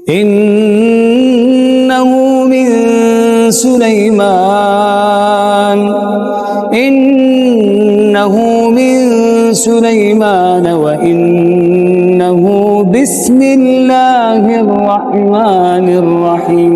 innahu min Sulaiman wa innahu bismillahirrahmanirrahim.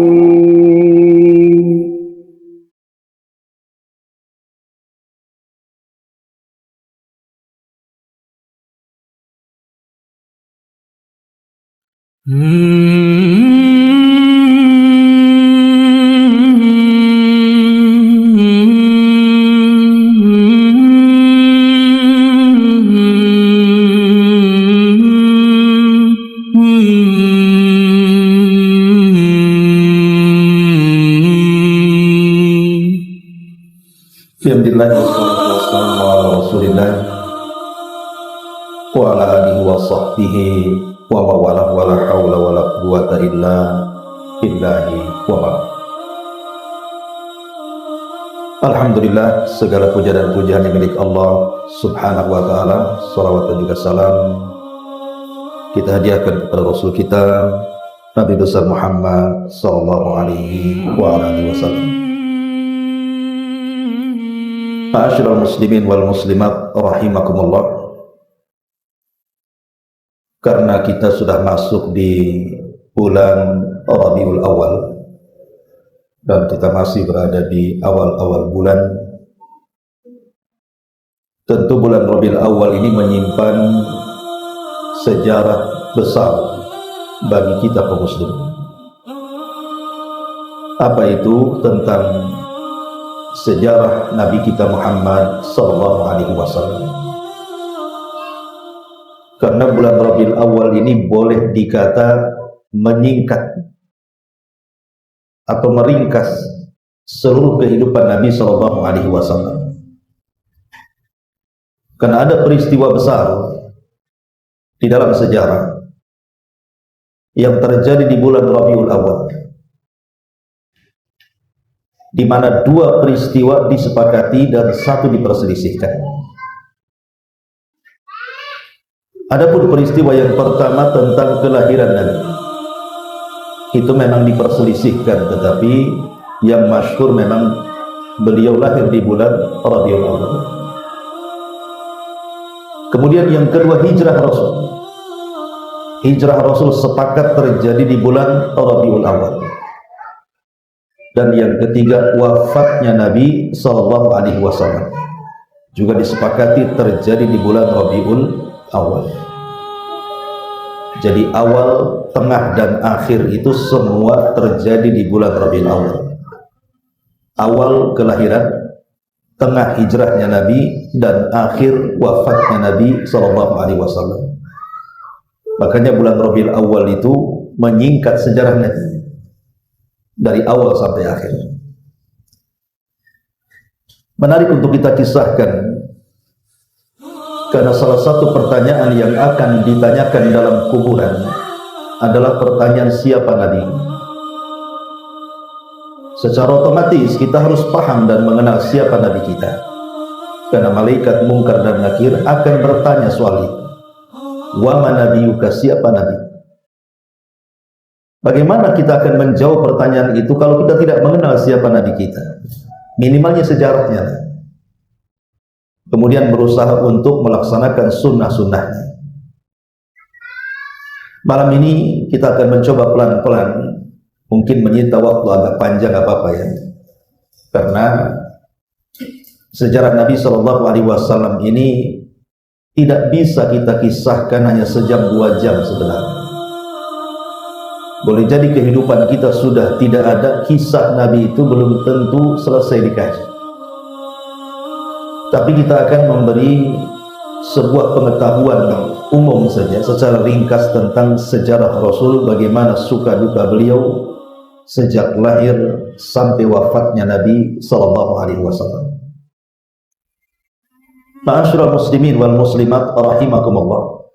Alhamdulillah wassalatu wassalamu ala Rasulillah wa ala alihi wa sahbihi wa mawalah wa la hawla wa la quwwata illa billahi wa ma. Alhamdulillah, segala puja dan pujian milik Allah Subhanahu wa taala. Salawat dan juga salam kita hadiahkan kepada Rasul kita Nabi besar Muhammad sallallahu alaihi wa alihi wasallam. Ma'asyiral muslimin wal muslimat rahimakumullah. Karena kita sudah masuk di bulan Rabiul Awal dan kita masih berada di awal-awal bulan, tentu bulan Rabiul Awal ini menyimpan sejarah besar bagi kita kaum muslimin. Apa itu? Tentang sejarah Nabi kita Muhammad sallallahu alaihi wasallam. Karena bulan Rabiul Awal ini boleh dikata menyingkat atau meringkas seluruh kehidupan Nabi sallallahu alaihi wasallam. Karena ada peristiwa besar di dalam sejarah yang terjadi di bulan Rabiul Awal, di mana dua peristiwa disepakati dan satu diperselisihkan. Adapun peristiwa yang pertama tentang kelahiran Nabi, itu memang diperselisihkan, tetapi yang masyhur memang beliau lahir di bulan Rabiul Awal. Kemudian yang kedua, hijrah Rasul. Hijrah Rasul sepakat terjadi di bulan Rabiul Awal. Dan yang ketiga, wafatnya Nabi sallallahu alaihi wasallam juga disepakati terjadi di bulan Rabiul Awal. Jadi awal, tengah dan akhir itu semua terjadi di bulan Rabiul Awal. Awal kelahiran, tengah hijrahnya Nabi, dan akhir wafatnya Nabi sallallahu alaihi wasallam. Makanya bulan Rabiul Awal itu menyingkat sejarah Nabi dari awal sampai akhir. Menarik untuk kita kisahkan, karena salah satu pertanyaan yang akan ditanyakan dalam kuburan adalah pertanyaan siapa Nabi. Secara otomatis kita harus paham dan mengenal siapa Nabi kita, karena malaikat Munkar dan Nakir akan bertanya soal itu. Wa man nabiyuka, siapa Nabi? Bagaimana kita akan menjawab pertanyaan itu kalau kita tidak mengenal siapa Nabi kita? Minimalnya sejarahnya. Kemudian berusaha untuk melaksanakan sunnah-sunnahnya. Malam ini kita akan mencoba pelan-pelan, mungkin menyita waktu agak panjang apa-apa ya, karena sejarah Nabi Shallallahu Alaihi Wasallam ini tidak bisa kita kisahkan hanya sejam 2 jam sebenarnya. Boleh jadi kehidupan kita sudah tidak ada, kisah Nabi itu belum tentu selesai dikaji. Tapi kita akan memberi sebuah pengetahuan umum saja secara ringkas tentang sejarah Rasul, bagaimana suka duka beliau sejak lahir sampai wafatnya Nabi sallallahu alaihi wasallam. Ma'asyiral muslimin wal muslimat rahimakumullah.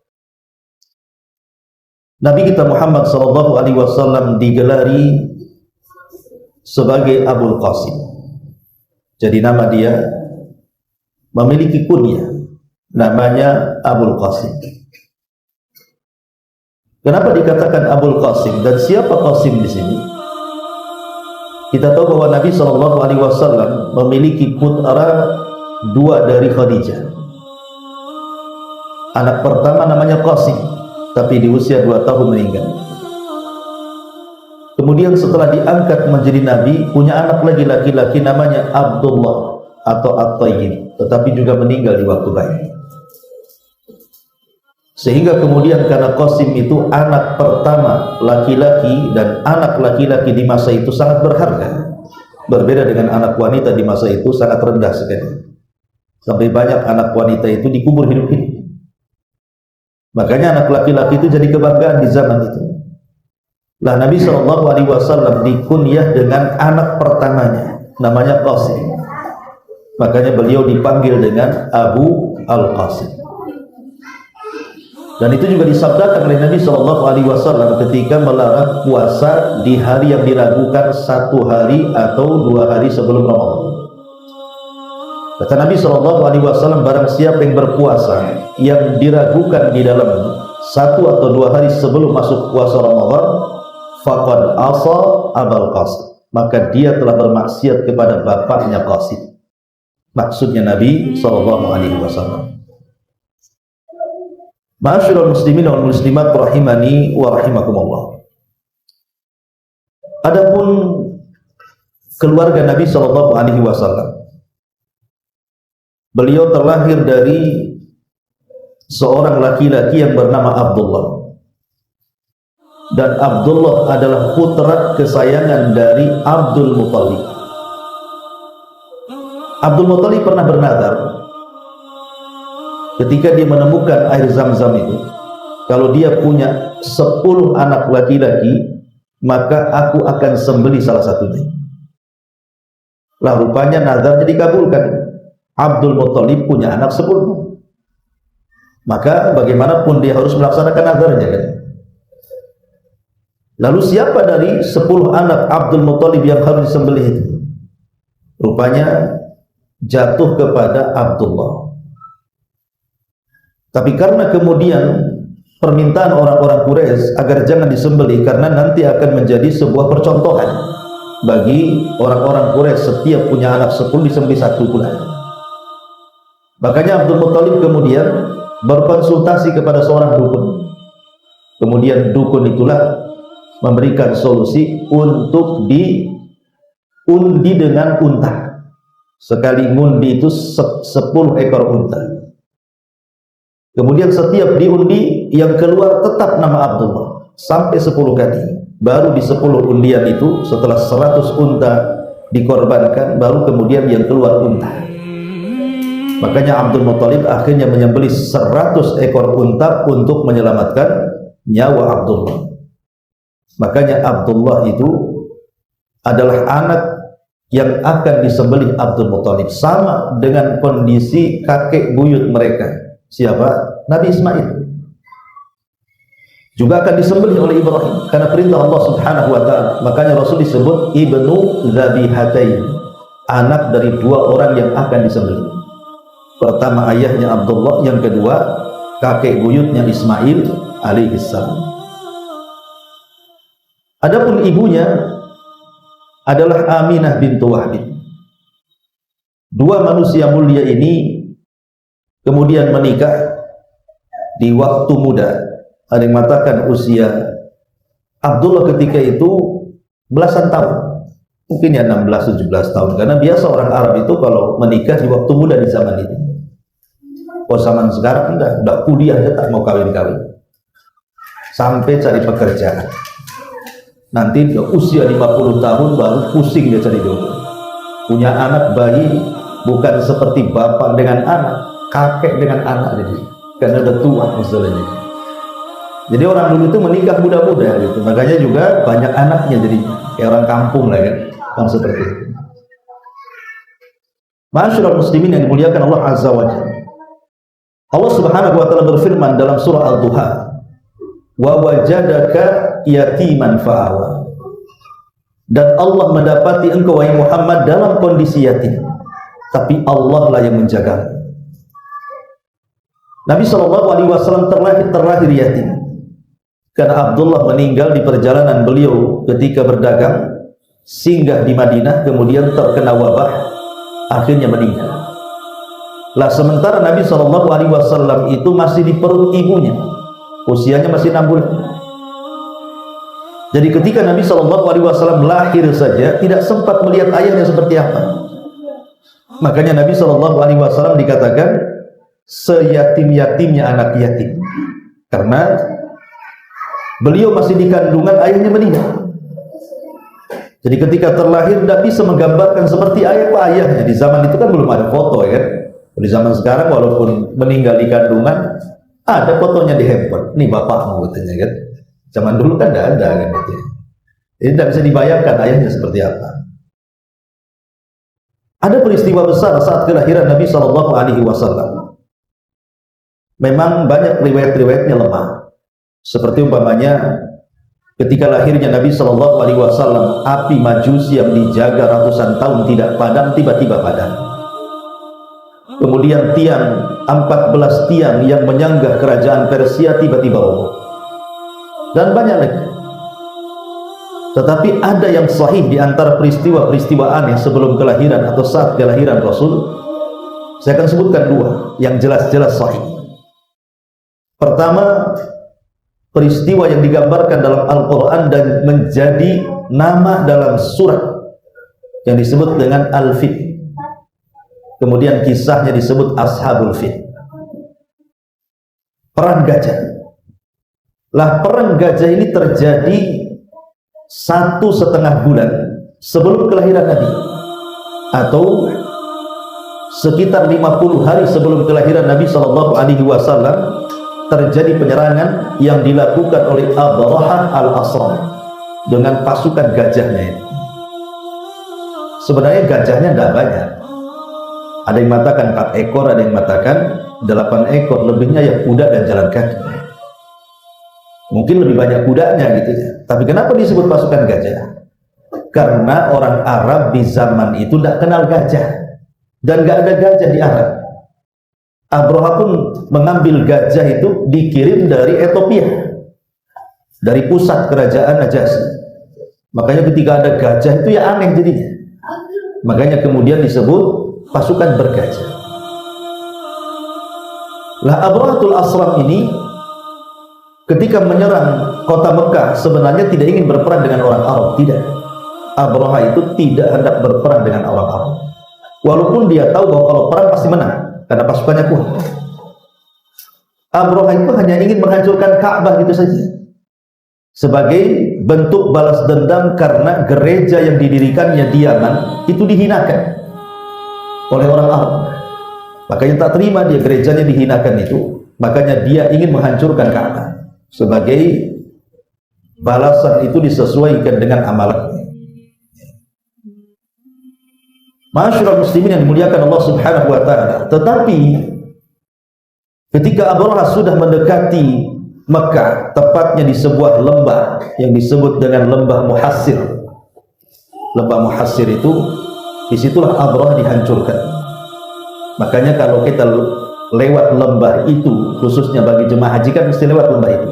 Nabi kita Muhammad sallallahu alaihi wasallam digelari sebagai Abul Qasim. Jadi nama dia memiliki kunyah, namanya Abul Qasim. Kenapa dikatakan Abul Qasim dan siapa Qasim di sini? Kita tahu bahwa Nabi SAW memiliki putra dua dari Khadijah. Anak pertama namanya Qasim, tapi di usia 2 tahun meninggal. Kemudian setelah diangkat menjadi Nabi, punya anak lagi laki-laki namanya Abdullah atau At-Tayyib, tetapi juga meninggal di waktu bayi. Sehingga kemudian karena Qasim itu anak pertama laki-laki, dan anak laki-laki di masa itu sangat berharga, berbeda dengan anak wanita di masa itu sangat rendah sekali, sampai banyak anak wanita itu dikubur hidup-hidup. Makanya anak laki-laki itu jadi kebanggaan di zaman itu. Lah Nabi SAW dikunyah dengan anak pertamanya namanya Qasim, makanya beliau dipanggil dengan Abu Al-Qasim. Dan itu juga disabdakan oleh Nabi SAW ketika melarang puasa di hari yang diragukan 1 hari atau 2 hari sebelum Ramadan. Kata Nabi SAW, barang siapa yang berpuasa yang diragukan di dalam 1 atau 2 hari sebelum masuk puasa Ramadan, faqad asa Abul Qasim, maka dia telah bermaksiat kepada bapaknya Qasim. Maksudnya Nabi SAW. Ma'asyiral muslimin wal muslimat rahimani wa rahimakumullah. Adapun keluarga Nabi SAW, beliau terlahir dari seorang laki-laki yang bernama Abdullah, dan Abdullah adalah putra kesayangan dari Abdul Muttalib. Abdul Muttalib pernah bernadar ketika dia menemukan air Zam-Zam itu, kalau dia punya 10 anak laki-laki, maka aku akan sembelih salah satunya. Lah rupanya nazarnya dikabulkan. Abdul Muttalib punya anak 10, maka bagaimanapun dia harus melaksanakan nazarnya kan. Lalu siapa dari 10 anak Abdul Muttalib yang harus disembelih itu? Rupanya jatuh kepada Abdullah. Tapi karena kemudian permintaan orang-orang Quraisy agar jangan disembelih, karena nanti akan menjadi sebuah percontohan bagi orang-orang Quraisy, setiap punya anak 10 disembelih 1 pula. Makanya Abdul Muttalib kemudian berkonsultasi kepada seorang dukun. Kemudian dukun itulah memberikan solusi untuk diundi dengan unta. Sekali ngundi itu 10 ekor unta. Kemudian setiap diundi yang keluar tetap nama Abdullah sampai 10 kali. Baru di 10 undian itu, setelah 100 unta dikorbankan, baru kemudian yang keluar unta. Makanya Abdul Muttalib akhirnya menyembelih 100 ekor unta untuk menyelamatkan nyawa Abdullah. Makanya Abdullah itu adalah anak yang akan disembelih Abdul Muttalib, sama dengan kondisi kakek buyut mereka. Siapa? Nabi Ismail juga akan disembelih oleh Ibrahim karena perintah Allah Subhanahu wa ta'ala. Makanya Rasul disebut ibnu Zabihatain, anak dari 2 orang yang akan disembelih. Pertama ayahnya Abdullah, yang kedua kakek buyutnya Ismail alaihissalam. Adapun ibunya adalah Aminah bintu Wahb. 2 manusia mulia ini kemudian menikah di waktu muda. Ada yang mengatakan usia Abdullah ketika itu belasan tahun, mungkin ya 16-17 tahun, karena biasa orang Arab itu kalau menikah di waktu muda di zaman itu. Kalau zaman sekarang udah kuliah aja tak mau kawin-kawin, sampai cari pekerjaan. Nanti dia usia 50 tahun baru pusing dia cari jodoh. Punya anak bayi bukan seperti bapak dengan anak, kakek dengan anak, jadi karena udah tua misalnya. Jadi orang dulu itu menikah muda-muda gitu, makanya juga banyak anaknya, jadi kayak orang kampung lah kan, yang seperti itu. Ma'asyiral muslimin yang dimuliakan Allah Azza wa Jalla. Allah Subhanahu wa ta'ala berfirman dalam surah Al-Duha, wa wajadaka yatiman fa'awa. Dan Allah mendapati engkau wahai Muhammad dalam kondisi yatim, tapi Allah lah yang menjaga. Nabi SAW terlahir yatim. Karena Abdullah meninggal di perjalanan beliau ketika berdagang, singgah di Madinah, kemudian terkena wabah, akhirnya meninggal. Lah sementara Nabi SAW itu masih di perut ibunya, usianya masih 6 bulan. Jadi ketika Nabi SAW lahir saja tidak sempat melihat ayahnya seperti apa. Makanya Nabi SAW dikatakan seyatim-yatimnya anak yatim, karena beliau masih di kandungan, ayahnya meninggal. Jadi ketika terlahir tidak bisa menggambarkan seperti ayahnya. Di zaman itu kan belum ada foto, ya kan? Di zaman sekarang walaupun meninggal di kandungan, ada fotonya di handphone. Ini bapakmu katanya, kan? Zaman dulu kan tidak ada, kan? Gitu. Jadi tidak bisa dibayangkan ayahnya seperti apa. Ada peristiwa besar saat kelahiran Nabi SAW. Memang banyak riwayat-riwayatnya lemah. Seperti umpamanya ketika lahirnya Nabi SAW, api Majusi yang dijaga ratusan tahun tidak padam, tiba-tiba padam. Kemudian 14 tiang yang menyanggah kerajaan Persia tiba-tiba roboh. Dan banyak lagi. Tetapi ada yang sahih di antara peristiwa-peristiwa aneh sebelum kelahiran atau saat kelahiran Rasul. Saya akan sebutkan 2 yang jelas-jelas sahih. Pertama, peristiwa yang digambarkan dalam Al-Quran dan menjadi nama dalam surat yang disebut dengan Al-Fil. Kemudian kisahnya disebut Ashabul Fil. Perang gajah. Lah perang gajah ini terjadi 1,5 bulan sebelum kelahiran Nabi, atau sekitar 50 hari sebelum kelahiran Nabi SAW, terjadi penyerangan yang dilakukan oleh Abrahah al-Asram dengan pasukan gajahnya ini. Sebenarnya gajahnya tidak banyak. Ada yang mengatakan 4 ekor, ada yang mengatakan 8 ekor, lebihnya yang kuda dan jalan kaki. Mungkin lebih banyak kudanya gitu ya. Tapi kenapa disebut pasukan gajah? Karena orang Arab di zaman itu tidak kenal gajah, dan nggak ada gajah di Arab. Abraha pun mengambil gajah itu dikirim dari Ethiopia, dari pusat kerajaan Najasyi. Makanya ketika ada gajah itu ya aneh jadinya. Makanya kemudian disebut pasukan bergajah. Lah Abrahatul Asram ini ketika menyerang kota Mekah sebenarnya tidak ingin berperang dengan orang Arab, tidak. Abraha itu tidak hendak berperang dengan orang Arab, walaupun dia tahu bahwa kalau perang pasti menang karena pasukannya kuat. Abraha itu hanya ingin menghancurkan Ka'bah gitu saja, sebagai bentuk balas dendam karena gereja yang didirikannya di Yaman itu dihinakan oleh orang Arab. Makanya tak terima dia gerejanya dihinakan itu, makanya dia ingin menghancurkan Ka'bah. Sebagai balasan itu disesuaikan dengan amalan. Ma'asyiral muslimin yang dimuliakan Allah Subhanahu wa taala. Tetapi ketika Abraha sudah mendekati Mekah, tepatnya di sebuah lembah yang disebut dengan lembah Muhassir. Lembah Muhassir itu, disitulah Abraha dihancurkan. Makanya kalau kita lewat lembah itu, khususnya bagi jemaah haji kan mesti lewat lembah itu,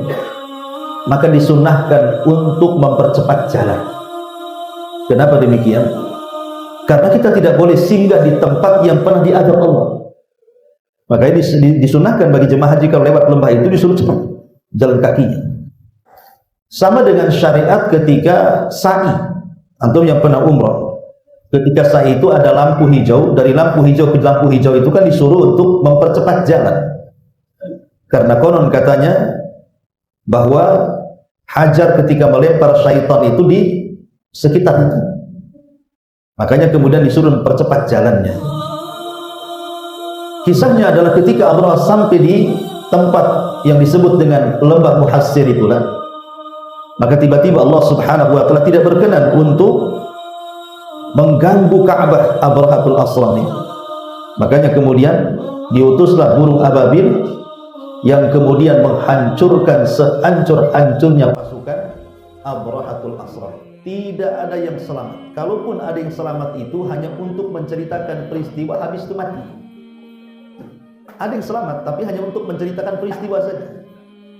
maka disunahkan untuk mempercepat jalan. Kenapa demikian? Karena kita tidak boleh singgah di tempat yang pernah diazab Allah. Makanya disunahkan bagi jemaah haji kalau lewat lembah itu disuruh cepat jalan kakinya. Sama dengan syariat ketika sa'i. Antum yang pernah umrah, ketika sa'i itu ada lampu hijau, dari lampu hijau ke lampu hijau itu kan disuruh untuk mempercepat jalan. Karena konon katanya bahwa Hajar ketika melempar syaitan itu di sekitar itu. Makanya kemudian disuruh mempercepat jalannya. Kisahnya adalah ketika Abraha sampai di tempat yang disebut dengan lembah Muhassir itulah, maka tiba-tiba Allah Subhanahu wa taala tidak berkenan untuk mengganggu Ka'bah Abrahatul Asram ini. Makanya kemudian diutuslah burung ababil yang kemudian menghancurkan sehancur-hancurnya pasukan Abrahatul Asram. Tidak ada yang selamat. Kalaupun ada yang selamat itu hanya untuk menceritakan peristiwa, habis itu mati. Ada yang selamat tapi hanya untuk menceritakan peristiwa saja,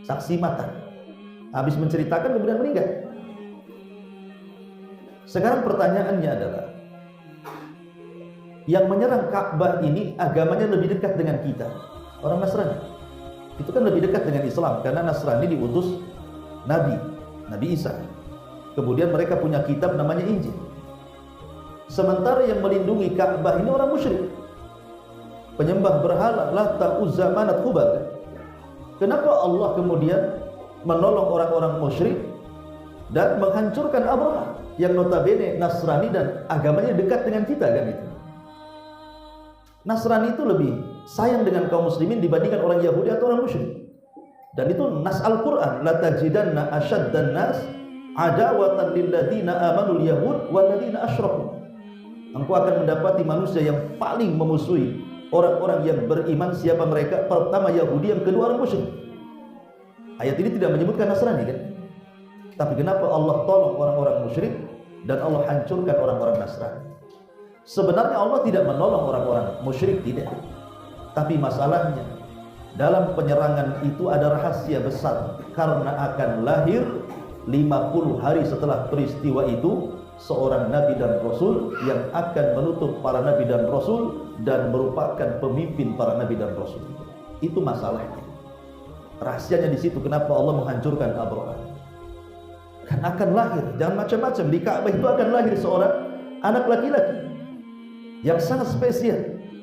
saksi mata. Habis menceritakan kemudian meninggal. Sekarang pertanyaannya adalah, yang menyerang Ka'bah ini agamanya lebih dekat dengan kita, orang Nasrani. Itu kan lebih dekat dengan Islam, karena Nasrani diutus Nabi Isa. Kemudian mereka punya kitab namanya Injil. Sementara yang melindungi Ka'bah ini orang musyrik, penyembah berhala, Lata, Uzza, Manat, Hubal. Kenapa Allah kemudian menolong orang-orang musyrik dan menghancurkan Abraha yang notabene Nasrani dan agamanya dekat dengan kita, kan itu? Nasrani itu lebih sayang dengan kaum muslimin dibandingkan orang Yahudi atau orang musyrik. Dan itu nas Al-Quran, la tajidanna asyaddan nas adawatan lilladzina amanul yahud walladzina asyraku. Engkau akan mendapati manusia yang paling memusuhi orang-orang yang beriman. Siapa mereka? Pertama Yahudi, yang kedua orang musyrik. Ayat ini tidak menyebutkan Nasrani, kan? Tapi kenapa Allah tolong orang-orang musyrik dan Allah hancurkan orang-orang Nasrani? Sebenarnya Allah tidak menolong orang-orang musyrik, tidak. Tapi masalahnya dalam penyerangan itu ada rahasia besar, karena akan lahir 50 hari setelah peristiwa itu seorang nabi dan rasul yang akan menutup para nabi dan rasul dan merupakan pemimpin para nabi dan rasul. Itu masalahnya. Rahasianya di situ, kenapa Allah menghancurkan Abraha. Kan akan lahir, jangan macam-macam, di Ka'bah itu akan lahir seorang anak laki-laki yang sangat spesial,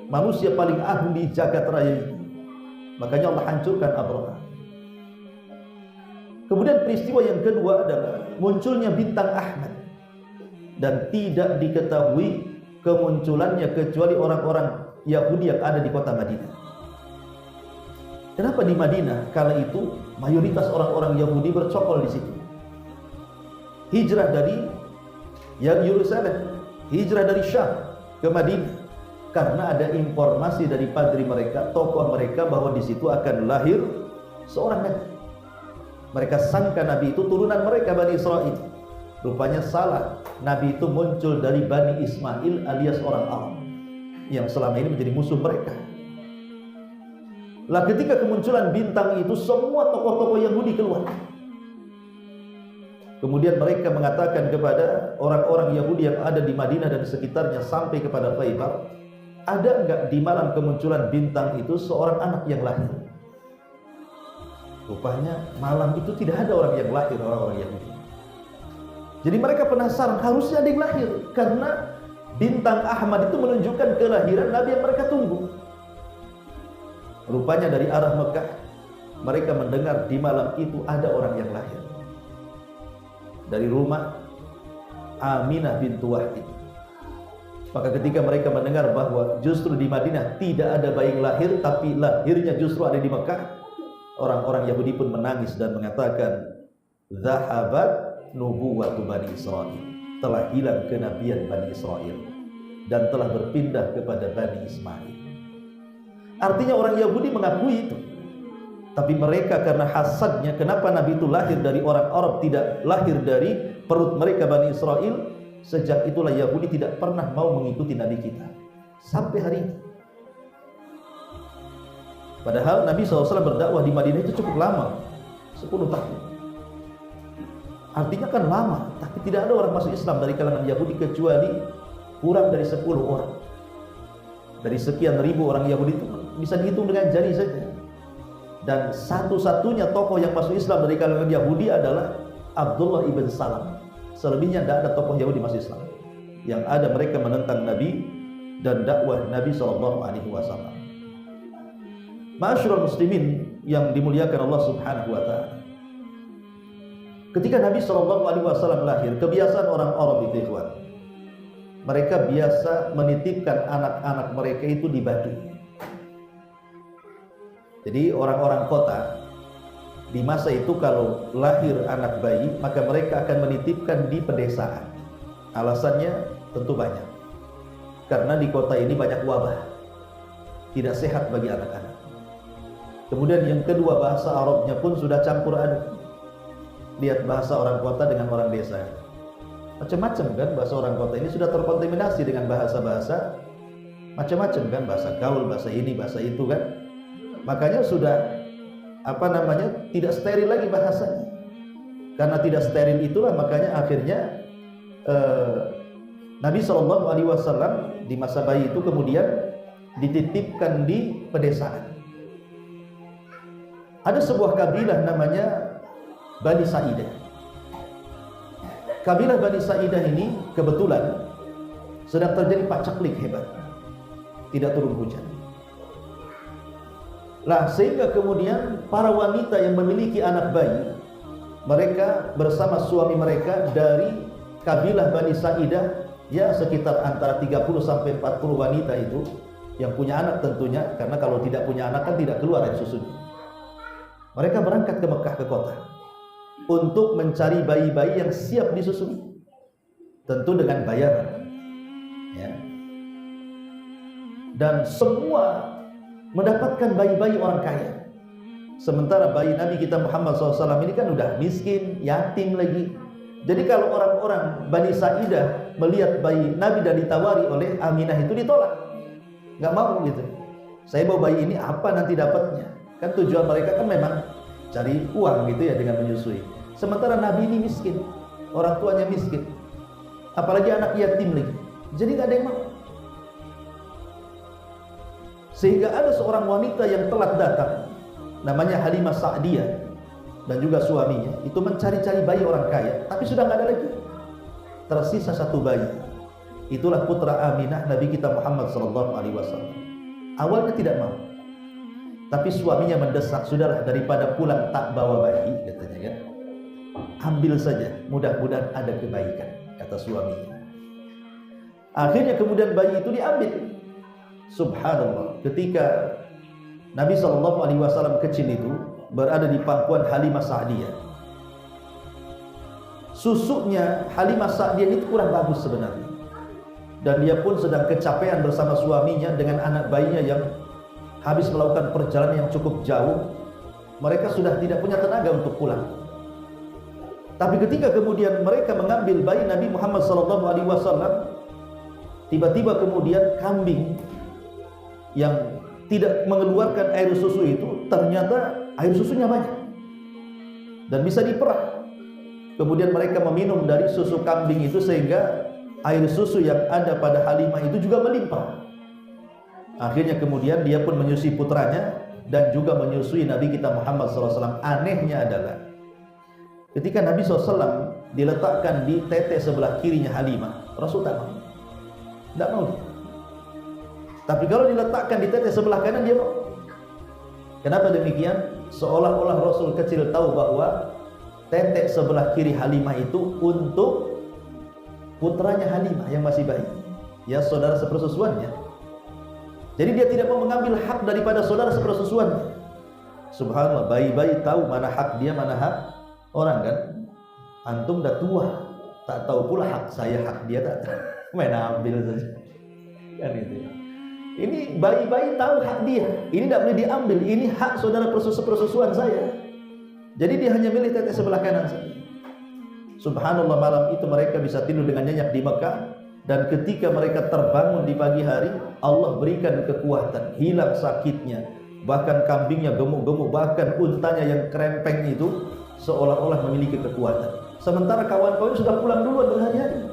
manusia paling agung di jagat raya ini. Makanya Allah hancurkan Abraha. Kemudian peristiwa yang kedua adalah munculnya bintang Ahmad, dan tidak diketahui kemunculannya kecuali orang-orang Yahudi yang ada di kota Madinah. Kenapa di Madinah? Kala itu mayoritas orang-orang Yahudi bercokol di situ. Hijrah dari Yerusalem, hijrah dari Syam ke Madinah, karena ada informasi dari padri mereka, tokoh mereka, bahwa di situ akan lahir seorang nabi. Mereka sangka nabi itu turunan mereka, Bani Israel. Rupanya salah. Nabi itu muncul dari Bani Ismail alias orang Arab yang selama ini menjadi musuh mereka. Lah ketika kemunculan bintang itu, semua tokoh-tokoh Yahudi keluar. Kemudian mereka mengatakan kepada orang-orang Yahudi yang ada di Madinah dan sekitarnya sampai kepada Khaybar, ada enggak di malam kemunculan bintang itu seorang anak yang lahir? Rupanya malam itu tidak ada orang yang lahir, orang-orang Yahudi. Jadi mereka penasaran, harusnya ada yang lahir, karena bintang Ahmad itu menunjukkan kelahiran Nabi yang mereka tunggu. Rupanya dari arah Mekah mereka mendengar di malam itu ada orang yang lahir dari rumah Aminah bintu Wahid. Maka ketika mereka mendengar bahwa justru di Madinah tidak ada bayi lahir, tapi lahirnya justru ada di Mekah, orang-orang Yahudi pun menangis dan mengatakan, zahabat nubuwatu Bani Israel, telah hilang kenabian Bani Israel dan telah berpindah kepada Bani Ismail. Artinya orang Yahudi mengakui itu, tapi mereka karena hasadnya, kenapa Nabi itu lahir dari orang Arab, tidak lahir dari perut mereka Bani Israel. Sejak itulah Yahudi tidak pernah mau mengikuti Nabi kita sampai hari ini. Padahal Nabi SAW berdakwah di Madinah itu cukup lama, 10 tahun. Artinya kan lama, tapi tidak ada orang masuk Islam dari kalangan Yahudi kecuali kurang dari 10 orang. Dari sekian ribu orang Yahudi itu bisa dihitung dengan jari saja. Dan satu-satunya tokoh yang masuk Islam dari kalangan Yahudi adalah Abdullah ibn Salam. Selebihnya tidak ada tokoh Yahudi masuk Islam. Yang ada mereka menentang Nabi dan dakwah Nabi SAW. Ma'asyiral muslimin yang dimuliakan Allah Subhanahu wa ta'ala, ketika Nabi SAW lahir, kebiasaan orang Arab itu, ikhwan, mereka biasa menitipkan anak-anak mereka itu di batu. Jadi orang-orang kota di masa itu kalau lahir anak bayi, maka mereka akan menitipkan di pedesaan. Alasannya tentu banyak, karena di kota ini banyak wabah, tidak sehat bagi anak-anak. Kemudian yang kedua, bahasa Arabnya pun sudah campur aduk. Lihat bahasa orang kota dengan orang desa, macam-macam kan. Bahasa orang kota ini sudah terkontaminasi dengan bahasa-bahasa macam-macam kan, bahasa gaul, bahasa ini, bahasa itu kan. Makanya sudah tidak steril lagi bahasanya. Karena tidak steril itulah makanya akhirnya Nabi SAW di masa bayi itu kemudian dititipkan di pedesaan. Ada sebuah kabilah namanya Bani Sa'idah. Kabilah Bani Sa'idah ini kebetulan sedang terjadi pacaklik hebat, tidak turun hujan. Lah sehingga kemudian para wanita yang memiliki anak bayi, mereka bersama suami mereka dari kabilah Bani Sa'idah, ya sekitar antara 30 sampai 40 wanita itu yang punya anak tentunya, karena kalau tidak punya anak kan tidak keluar air susunya. Mereka berangkat ke Mekah, ke kota, untuk mencari bayi-bayi yang siap disusui, tentu dengan bayaran, ya. Dan semua mendapatkan bayi-bayi orang kaya, sementara bayi Nabi kita Muhammad SAW ini kan udah miskin, yatim lagi. Jadi kalau orang-orang Bani Sa'idah melihat bayi Nabi dan ditawari oleh Aminah itu ditolak, nggak mau gitu. Saya bawa bayi ini apa nanti dapatnya? Kan tujuan mereka kan memang cari uang gitu ya dengan menyusui. Sementara Nabi ini miskin, orang tuanya miskin, apalagi anak yatim lagi. Jadi nggak ada yang mau. Sehingga ada seorang wanita yang telat datang, namanya Halimah Sa'diyah, dan juga suaminya itu mencari-cari bayi orang kaya, tapi sudah nggak ada lagi. Tersisa satu bayi. Itulah putra Aminah Nabi kita Muhammad SAW. Awalnya tidak mau, tapi suaminya mendesak, sudahlah daripada pulang tak bawa bayi, katanya kan, ambil saja, mudah-mudahan ada kebaikan, kata suaminya. Akhirnya kemudian bayi itu diambil. Subhanallah, ketika Nabi SAW kecil itu berada di pangkuan Halimah Sa'diyah, susunya Halimah Sa'diyah itu kurang bagus sebenarnya, dan dia pun sedang kecapean bersama suaminya dengan anak bayinya yang habis melakukan perjalanan yang cukup jauh. Mereka sudah tidak punya tenaga untuk pulang. Tapi ketika kemudian mereka mengambil bayi Nabi Muhammad SAW, tiba-tiba kemudian kambing yang tidak mengeluarkan air susu itu, ternyata air susunya banyak dan bisa diperah. Kemudian mereka meminum dari susu kambing itu, sehingga air susu yang ada pada Halimah itu juga melimpah. Akhirnya kemudian dia pun menyusui putranya dan juga menyusui Nabi kita Muhammad SAW. Anehnya adalah ketika Nabi SAW diletakkan di tete sebelah kirinya Halimah, Rasul tak mau, tidak mau. Tapi kalau diletakkan di tete sebelah kanan, dia mau. Kenapa demikian? Seolah-olah Rasul kecil tahu bahwa tete sebelah kiri Halimah itu untuk putranya Halimah yang masih bayi, ya saudara sepersusuannya. Jadi dia tidak mau mengambil hak daripada saudara sepersusuannya. Subhanallah, bayi-bayi tahu mana hak dia, mana hak orang kan. Antum dah tua, tak tahu pula hak saya, hak dia tak tahu. Main ambil saja. Kan itu. Ini bayi-bayi tahu hak dia. Ini tidak boleh diambil. Ini hak saudara persusuan saya. Jadi dia hanya milih tete sebelah kanan saja. Subhanallah, malam itu mereka bisa tidur dengan nyenyak di Mekah. Dan ketika mereka terbangun di pagi hari, Allah berikan kekuatan, hilang sakitnya. Bahkan kambingnya gemuk-gemuk, bahkan untanya yang kerempeng itu seolah-olah memiliki kekuatan. Sementara kawan-kawan sudah pulang duluan berhari-hari.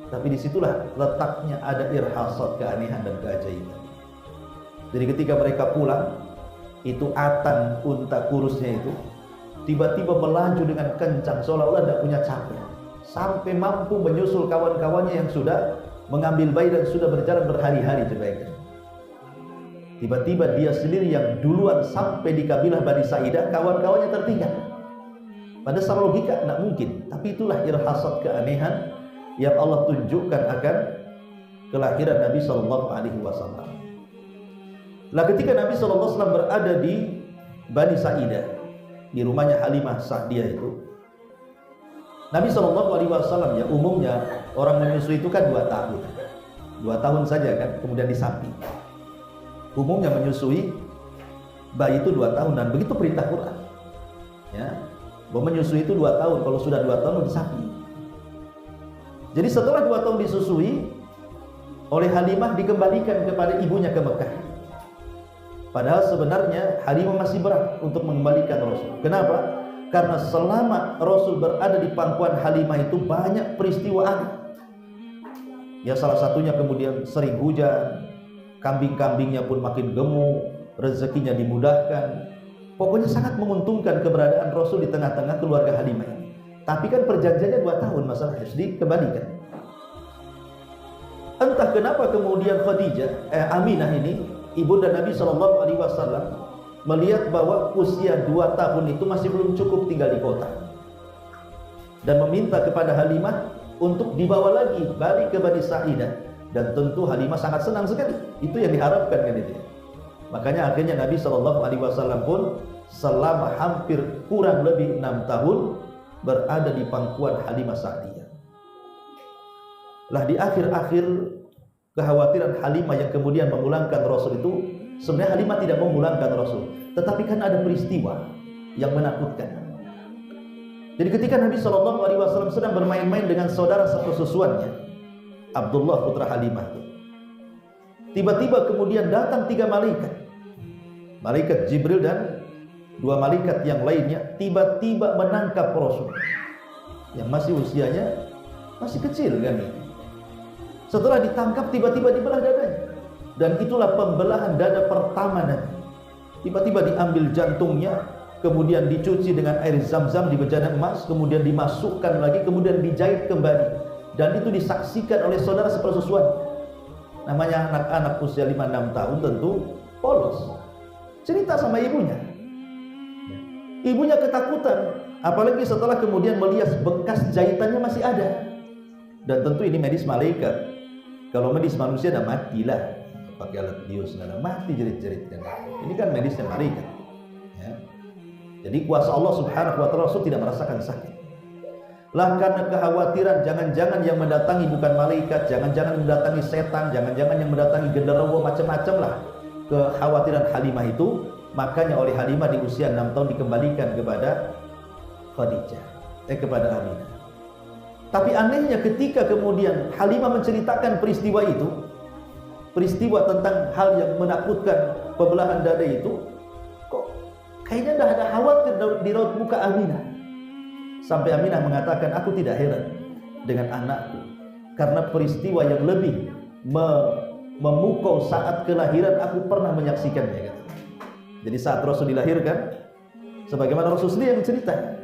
Tapi disitulah letaknya ada irhasat, keanehan dan keajaiban. Jadi ketika mereka pulang, itu Atan, unta kurusnya itu tiba-tiba melaju dengan kencang seolah-olah tidak punya capek, sampai mampu menyusul kawan-kawannya yang sudah mengambil bayi dan sudah berjalan berhari-hari. Tiba-tiba dia sendiri yang duluan sampai di kabilah Bani Sa'idah, kawan-kawannya tertinggal. Pada secara logika tidak mungkin, tapi itulah irhasat, keanehan yang Allah tunjukkan akan kelahiran Nabi SAW. Lah ketika Nabi SAW berada di Bani Sa'idah, di rumahnya Halimah Sa'diyah itu, Nabi SAW ya umumnya orang menyusui itu kan 2 tahun, 2 tahun saja kan, kemudian disapi. Umumnya menyusui bayi itu 2 tahun, dan begitu perintah Quran. Ya, bahwa menyusui itu 2 tahun, kalau sudah 2 tahun disapi. Jadi setelah 2 tahun disusui oleh Halimah, dikembalikan kepada ibunya ke Mekah. Padahal sebenarnya Halimah masih berat untuk mengembalikan Rasul. Kenapa? Karena selama Rasul berada di pangkuan Halimah itu banyak peristiwa aneh. Ya salah satunya kemudian sering hujan, kambing-kambingnya pun makin gemuk, rezekinya dimudahkan. Pokoknya sangat menguntungkan keberadaan Rasul di tengah-tengah keluarga Halimah ini. Tapi kan perjanjiannya 2 tahun, masalah harus dikembalikan. Entah kenapa kemudian Aminah ini, ibunda Nabi SAW, melihat bahwa usia 2 tahun itu masih belum cukup tinggal di kota, dan meminta kepada Halimah untuk dibawa lagi balik ke Bani Sa'idah. Dan tentu Halimah sangat senang sekali. Itu yang diharapkan kan itu. Makanya akhirnya Nabi SAW pun selama hampir kurang lebih 6 tahun berada di pangkuan Halimah Sa'diyah. Lah di akhir-akhir kekhawatiran Halimah yang kemudian memulangkan Rasul itu, sebenarnya Halimah tidak memulangkan Rasul, tetapi kan ada peristiwa yang menakutkan. Jadi ketika Nabi SAW sedang bermain-main dengan saudara sepersusuannya, Abdullah putra Halimah, tiba-tiba kemudian datang 3 malaikat, malaikat Jibril dan 2 malaikat yang lainnya, tiba-tiba menangkap Rasul yang masih usianya masih kecil kan. Setelah ditangkap tiba-tiba dibelah dadanya, dan itulah pembelahan dada pertama Nabi. Tiba-tiba diambil jantungnya, kemudian dicuci dengan air zam-zam di bejana emas, kemudian dimasukkan lagi, kemudian dijahit kembali, dan itu disaksikan oleh saudara sepersusuan. Namanya anak-anak usia 5-6 tahun tentu polos. Cerita sama ibunya, ibunya ketakutan, apalagi setelah kemudian melihat bekas jahitannya masih ada. Dan tentu ini medis malaikat. Kalau medis manusia dah matilah, pakai alat bius dah mati jerit-jerit kan. Ini kan medisnya malaikat. Ya. Jadi kuasa Allah Subhanahu wa taala, Rasul tidak merasakan sakit. Lah karena kekhawatiran jangan-jangan yang mendatangi bukan malaikat, jangan-jangan mendatangi setan, jangan-jangan yang mendatangi genderuwo, macam-macam lah kekhawatiran Halimah itu, makanya oleh Halimah di usia 6 tahun dikembalikan kepada Khadijah, kepada Aminah. Tapi anehnya ketika kemudian Halimah menceritakan peristiwa itu, peristiwa tentang hal yang menakutkan, pembelahan dada itu, kok kayaknya dah ada khawatir di raut muka Aminah. Sampai Aminah mengatakan, aku tidak heran dengan anakku, karena peristiwa yang lebih memukau saat kelahiran aku pernah menyaksikannya. Jadi saat Rasul dilahirkan, sebagaimana Rasul sendiri yang cerita,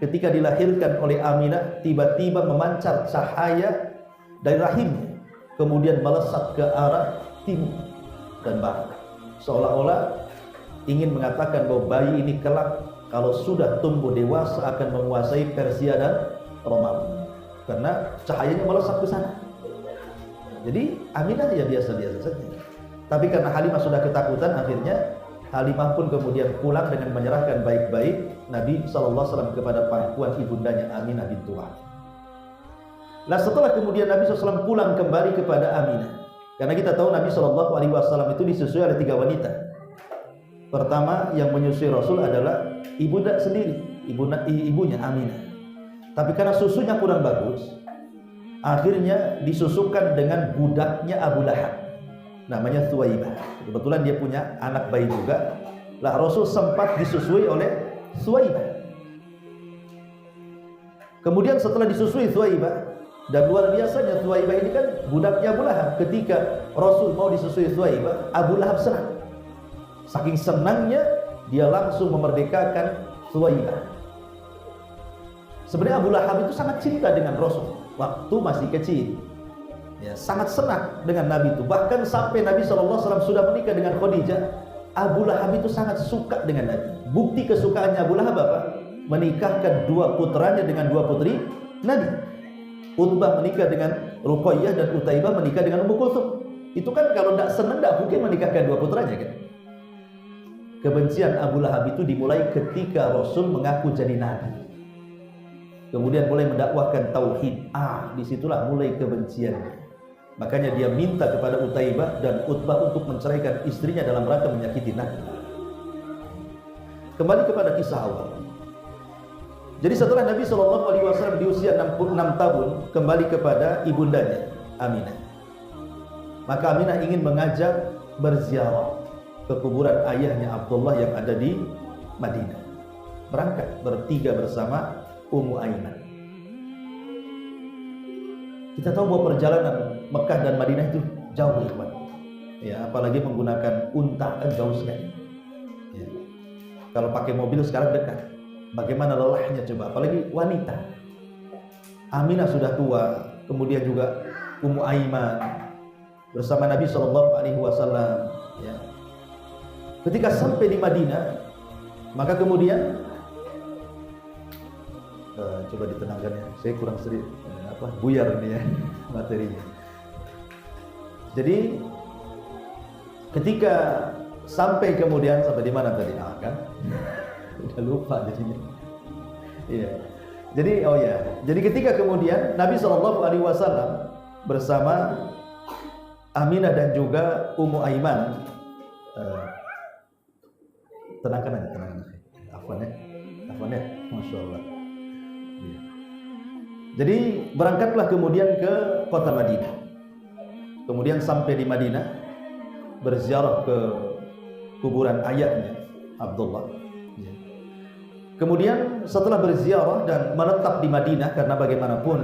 ketika dilahirkan oleh Aminah, tiba-tiba memancar cahaya dari rahimnya, kemudian melesat ke arah timur dan barat, seolah-olah ingin mengatakan bahwa bayi ini kelak kalau sudah tumbuh dewasa akan menguasai Persia dan Romawi, karena cahayanya melesat ke sana. Jadi Aminah ya biasa-biasa saja. Tapi karena Halimah sudah ketakutan, akhirnya Halimah pun kemudian pulang dengan menyerahkan baik-baik Nabi SAW kepada pangkuan ibundanya Aminah bintu Wahab. Nah setelah kemudian Nabi SAW pulang kembali kepada Aminah, karena kita tahu Nabi SAW itu disusui oleh 3 wanita. Pertama yang menyusui Rasul adalah ibunda sendiri, ibunya Aminah. Tapi karena susunya kurang bagus, akhirnya disusukan dengan budaknya Abu Lahab, namanya Thuwaibah. Kebetulan dia punya anak bayi juga. Lah Rasul sempat disusui oleh Thuwaibah. Kemudian setelah disusui Thuwaibah, dan luar biasanya Thuwaibah ini kan budaknya Abu Lahab. Ketika Rasul mau disusui Thuwaibah, Abu Lahab senang. Saking senangnya dia langsung memerdekakan Thuwaibah. Sebenarnya Abu Lahab itu sangat cinta dengan Rasul waktu masih kecil. Ya, sangat senang dengan Nabi itu. Bahkan sampai Nabi SAW sudah menikah dengan Khadijah, Abu Lahab itu sangat suka dengan Nabi. Bukti kesukaannya Abu Lahab apa? Menikahkan 2 putranya dengan 2 putri Nabi. Utbah menikah dengan Ruqayyah dan Utaibah menikah dengan Ummu Kulthum. Itu kan kalau tidak senang tidak mungkin menikahkan 2 putranya kan. Kebencian Abu Lahab itu dimulai ketika Rasul mengaku jadi Nabi, kemudian mulai mendakwahkan tauhid. Disitulah mulai kebenciannya. Makanya dia minta kepada Utaibah dan Utbah untuk menceraikan istrinya dalam rangka menyakiti Nabi. Kembali kepada kisah awal. Jadi setelah Nabi SAW di usia 66 tahun kembali kepada ibundanya Aminah, maka Aminah ingin mengajak berziarah ke kuburan ayahnya Abdullah yang ada di Madinah. berangkat bertiga bersama Ummu Aiman. Kita tahu bahwa perjalanan Mekah dan Madinah itu jauh, ikhwan. Ya, apalagi menggunakan unta kan jauh sekali. Ya. Kalau pakai mobil sekarang dekat. Bagaimana lelahnya coba, apalagi wanita. Aminah sudah tua, kemudian juga Ummu Aiman bersama Nabi SAW. Ya. Ketika sampai di Madinah, maka kemudian coba ditenangkan ya, saya kurang sering buyar ini ya materinya. Jadi ketika sampai kemudian sampai di mana tadi kan? Udah lupa jadinya. Iya. Jadi jadi ketika kemudian Nabi SAW bersama Aminah dan juga Ummu Aiman, tenangkan aja. Afwan ya, Masya Allah. Iya. Jadi berangkatlah kemudian ke kota Madinah. Kemudian sampai di Madinah, berziarah ke kuburan ayahnya Abdullah. Ya. Kemudian setelah berziarah dan menetap di Madinah, karena bagaimanapun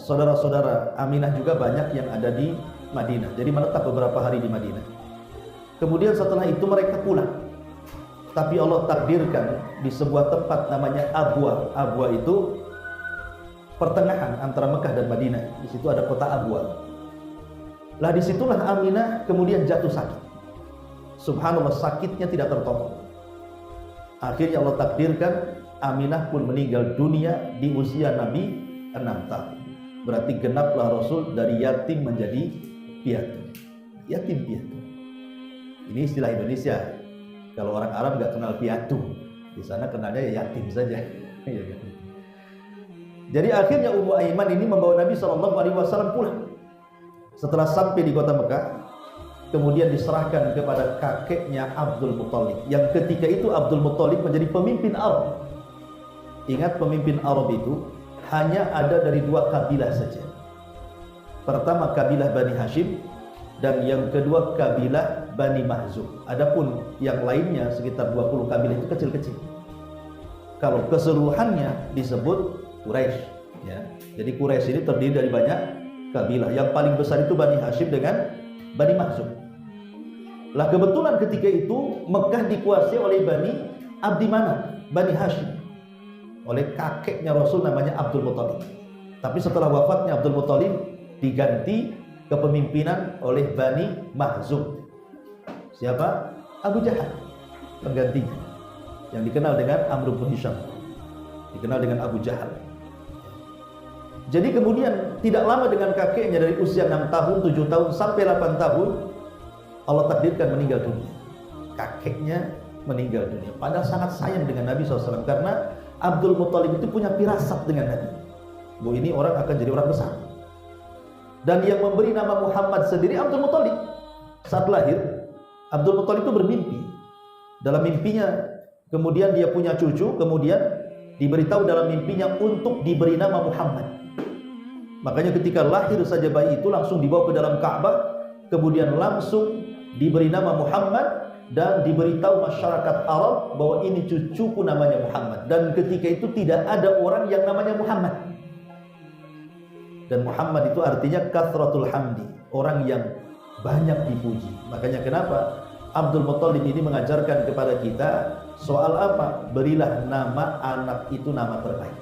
saudara-saudara Aminah juga banyak yang ada di Madinah, jadi menetap beberapa hari di Madinah. Kemudian setelah itu mereka pulang, tapi Allah takdirkan di sebuah tempat namanya Abwa. Abwa itu pertengahan antara Mekah dan Madinah. Di situ ada kota Abwa. Lah disitulah Aminah kemudian jatuh sakit. Subhanallah, sakitnya tidak tertolong. Akhirnya Allah takdirkan Aminah pun meninggal dunia di usia Nabi 6 tahun. Berarti genaplah Rasul dari yatim menjadi piatu. Yatim piatu. Ini istilah Indonesia. Kalau orang Arab nggak kenal piatu, di sana kenalnya ya yatim saja. Jadi akhirnya Ummu Aiman ini membawa Nabi SAW pulang. Setelah sampai di kota Mekah, kemudian diserahkan kepada kakeknya Abdul Muthalib, yang ketika itu Abdul Muthalib menjadi pemimpin Arab. Ingat, pemimpin Arab itu hanya ada dari 2 kabilah saja. Pertama kabilah Bani Hashim, dan yang kedua kabilah Bani Mahzum. Adapun yang lainnya sekitar 20 kabilah itu kecil-kecil. Kalau keseluruhannya disebut Quraisy, ya. Jadi Quraisy ini terdiri dari banyak kabilah. Yang paling besar itu Bani Hashim dengan Bani Mahzum. Lah kebetulan ketika itu Mekah dikuasai oleh Bani Abdi Manaf, Bani Hashim, oleh kakeknya Rasul namanya Abdul Muthalib. Tapi setelah wafatnya Abdul Muthalib diganti kepemimpinan oleh Bani Mahzum. Siapa? Abu Jahal penggantinya, yang dikenal dengan Amr bin Hisham, dikenal dengan Abu Jahal. Jadi kemudian tidak lama dengan kakeknya, dari usia 6 tahun, 7 tahun sampai 8 tahun Allah takdirkan meninggal dunia. Kakeknya meninggal dunia, padahal sangat sayang dengan Nabi SAW, karena Abdul Muthalib itu punya firasat dengan Nabi, bahwa ini orang akan jadi orang besar. Dan yang memberi nama Muhammad sendiri Abdul Muthalib. Saat lahir, Abdul Muthalib itu bermimpi. Dalam mimpinya kemudian dia punya cucu, kemudian diberitahu dalam mimpinya untuk diberi nama Muhammad. Makanya ketika lahir saja bayi itu langsung dibawa ke dalam Ka'bah, kemudian langsung diberi nama Muhammad, dan diberitahu masyarakat Arab bahwa ini cucuku namanya Muhammad. Dan ketika itu tidak ada orang yang namanya Muhammad. Dan Muhammad itu artinya kathratul hamdi, orang yang banyak dipuji. Makanya kenapa Abdul Muthalib ini mengajarkan kepada kita soal apa? Berilah nama anak itu nama terbaik.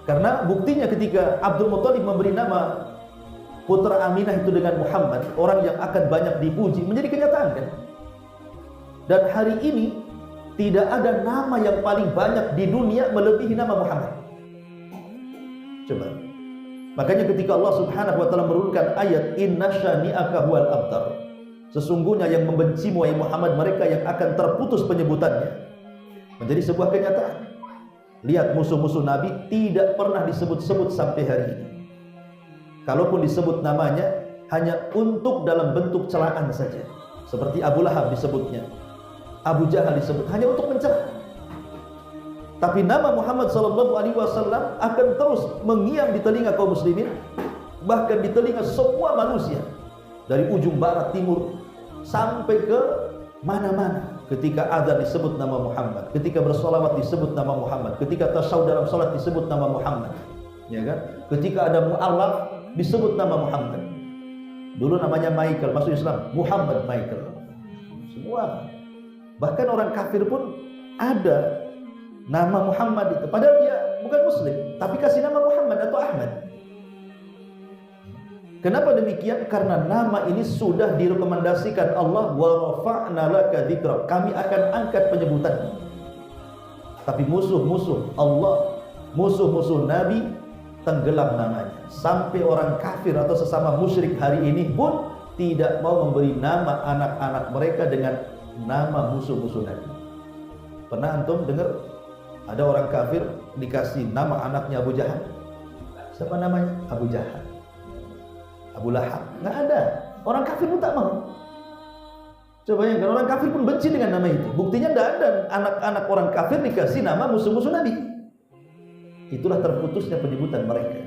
Karena buktinya ketika Abdul Muthalib memberi nama putra Aminah itu dengan Muhammad, orang yang akan banyak dipuji, menjadi kenyataan kan? Dan hari ini tidak ada nama yang paling banyak di dunia melebihi nama Muhammad. Coba. Makanya ketika Allah Subhanahu wa taala menurunkan ayat inna syani'aka huwal abtar, sesungguhnya yang membenci wahai Muhammad mereka yang akan terputus penyebutannya, menjadi sebuah kenyataan. Lihat, musuh-musuh Nabi tidak pernah disebut-sebut sampai hari ini. Kalaupun disebut namanya hanya untuk dalam bentuk celaan saja. Seperti Abu Lahab disebutnya, Abu Jahal disebut hanya untuk mencela. Tapi nama Muhammad SAW akan terus mengiang di telinga kaum muslimin, bahkan di telinga semua manusia, dari ujung barat timur sampai ke mana-mana. ketika azan disebut nama Muhammad, ketika bersolawat disebut nama Muhammad, ketika tasyahud dalam salat disebut nama Muhammad, ya kan? Ketika ada mu'allaf disebut nama Muhammad. Dulu namanya Michael, masuk Islam Muhammad Michael. Semua. Bahkan orang kafir pun ada nama Muhammad itu, padahal dia bukan muslim, tapi kasih nama Muhammad atau Ahmad. Kenapa demikian? Karena nama ini sudah direkomendasikan Allah, wa rafa'na laka dzikrak, kami akan angkat penyebutannya. Tapi musuh-musuh Allah, musuh-musuh Nabi tenggelam namanya. Sampai orang kafir atau sesama musyrik hari ini pun tidak mau memberi nama anak-anak mereka dengan nama musuh-musuh Nabi. Pernah antum dengar ada orang kafir dikasih nama anaknya Abu Jahal? Siapa namanya? Abu Jahal, Abu Lahab. Nggak ada. Orang kafir pun tak mau. Coba bayangkan, orang kafir pun benci dengan nama itu. Buktinya tidak ada anak-anak orang kafir dikasih nama musuh-musuh Nabi. Itulah terputusnya penyebutan mereka.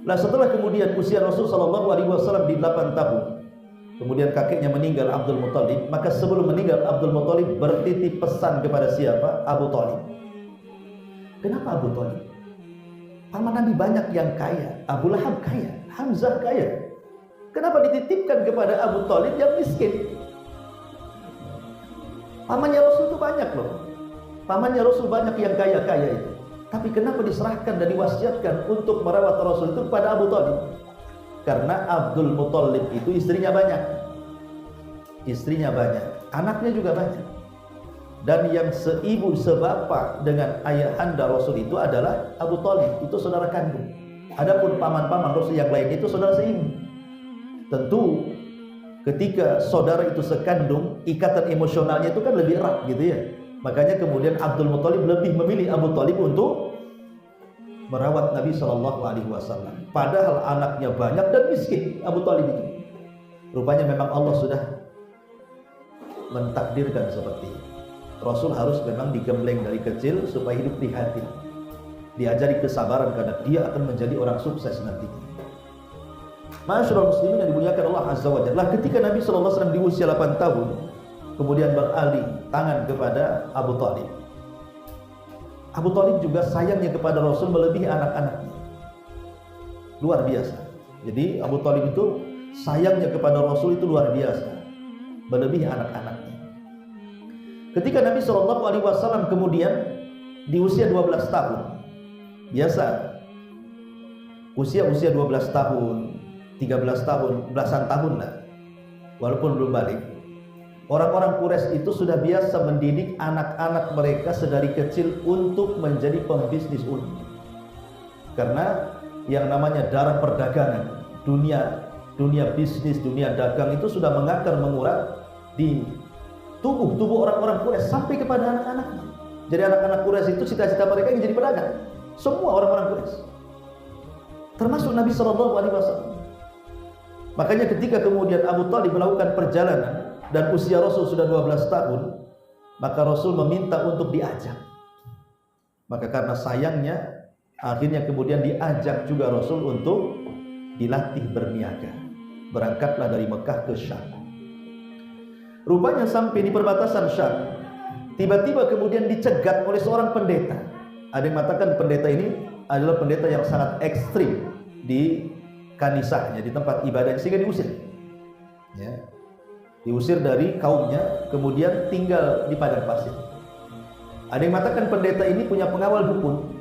Nah, setelah kemudian usia Rasul SAW di 8 tahun, kemudian kakeknya meninggal, Abdul Muthalib. Maka sebelum meninggal Abdul Muthalib bertitip pesan kepada siapa? Abu Thalib. Kenapa Abu Thalib? Paman Nabi banyak yang kaya. Abu Lahab kaya, Hamzah kaya. Kenapa dititipkan kepada Abu Thalib yang miskin? Pamannya Rasul itu banyak loh. Pamannya Rasul banyak yang kaya-kaya itu. Tapi kenapa diserahkan dan diwasiatkan untuk merawat Rasul itu kepada Abu Thalib? Karena Abdul Muthalib itu istrinya banyak. Istrinya banyak, anaknya juga banyak. Dan yang seibu sebapak dengan ayahanda Rasul itu adalah Abu Thalib, itu saudara kandung. Adapun paman-paman Rasul yang lain itu saudara seibu. Tentu ketika saudara itu sekandung, ikatan emosionalnya itu kan lebih erat gitu ya. Makanya kemudian Abdul Muthalib lebih memilih Abu Thalib untuk merawat Nabi SAW. Padahal anaknya banyak dan miskin Abu Thalib itu. Rupanya memang Allah sudah mentakdirkan seperti itu. Rasul harus memang digembleng dari kecil supaya hidup prihatin, diajari kesabaran karena dia akan menjadi orang sukses nantinya. Masyaallah muslimin yang dimuliakan Allah Azza wa Jalla, ketika Nabi SAW di usia 8 tahun kemudian beralih tangan kepada Abu Thalib. Abu Thalib juga sayangnya kepada Rasul melebihi anak-anaknya. Luar biasa. Jadi Abu Thalib itu sayangnya kepada Rasul itu luar biasa, melebihi anak-anaknya. Ketika Nabi SAW kemudian di usia 12 tahun, biasa usia 12 tahun, 13 tahun, belasan tahun lah, walaupun belum balik. Orang-orang Quraisy itu sudah biasa mendidik anak-anak mereka sedari kecil untuk menjadi pembisnis ulung. Karena yang namanya darah perdagangan, dunia bisnis, dunia dagang itu sudah mengakar mengurat di tubuh orang-orang Quraisy sampai kepada anak-anaknya. Jadi anak-anak Quraisy itu cita-cita mereka ingin jadi pedagang. Semua orang-orang Quraisy, termasuk Nabi SAW. Makanya ketika kemudian Abu Thalib melakukan perjalanan dan usia Rasul sudah 12 tahun, maka Rasul meminta untuk diajak. Maka karena sayangnya, akhirnya kemudian diajak juga Rasul untuk dilatih berniaga. Berangkatlah dari Mekah ke Syam. Rupanya sampai di perbatasan Syam, tiba-tiba kemudian dicegat oleh seorang pendeta. Ada yang mengatakan pendeta ini adalah pendeta yang sangat ekstrim di kanisahnya, di tempat ibadah, sehingga diusir. Ya. Diusir dari kaumnya, kemudian tinggal di padang pasir. Ada yang mengatakan pendeta ini punya pengawal dukun,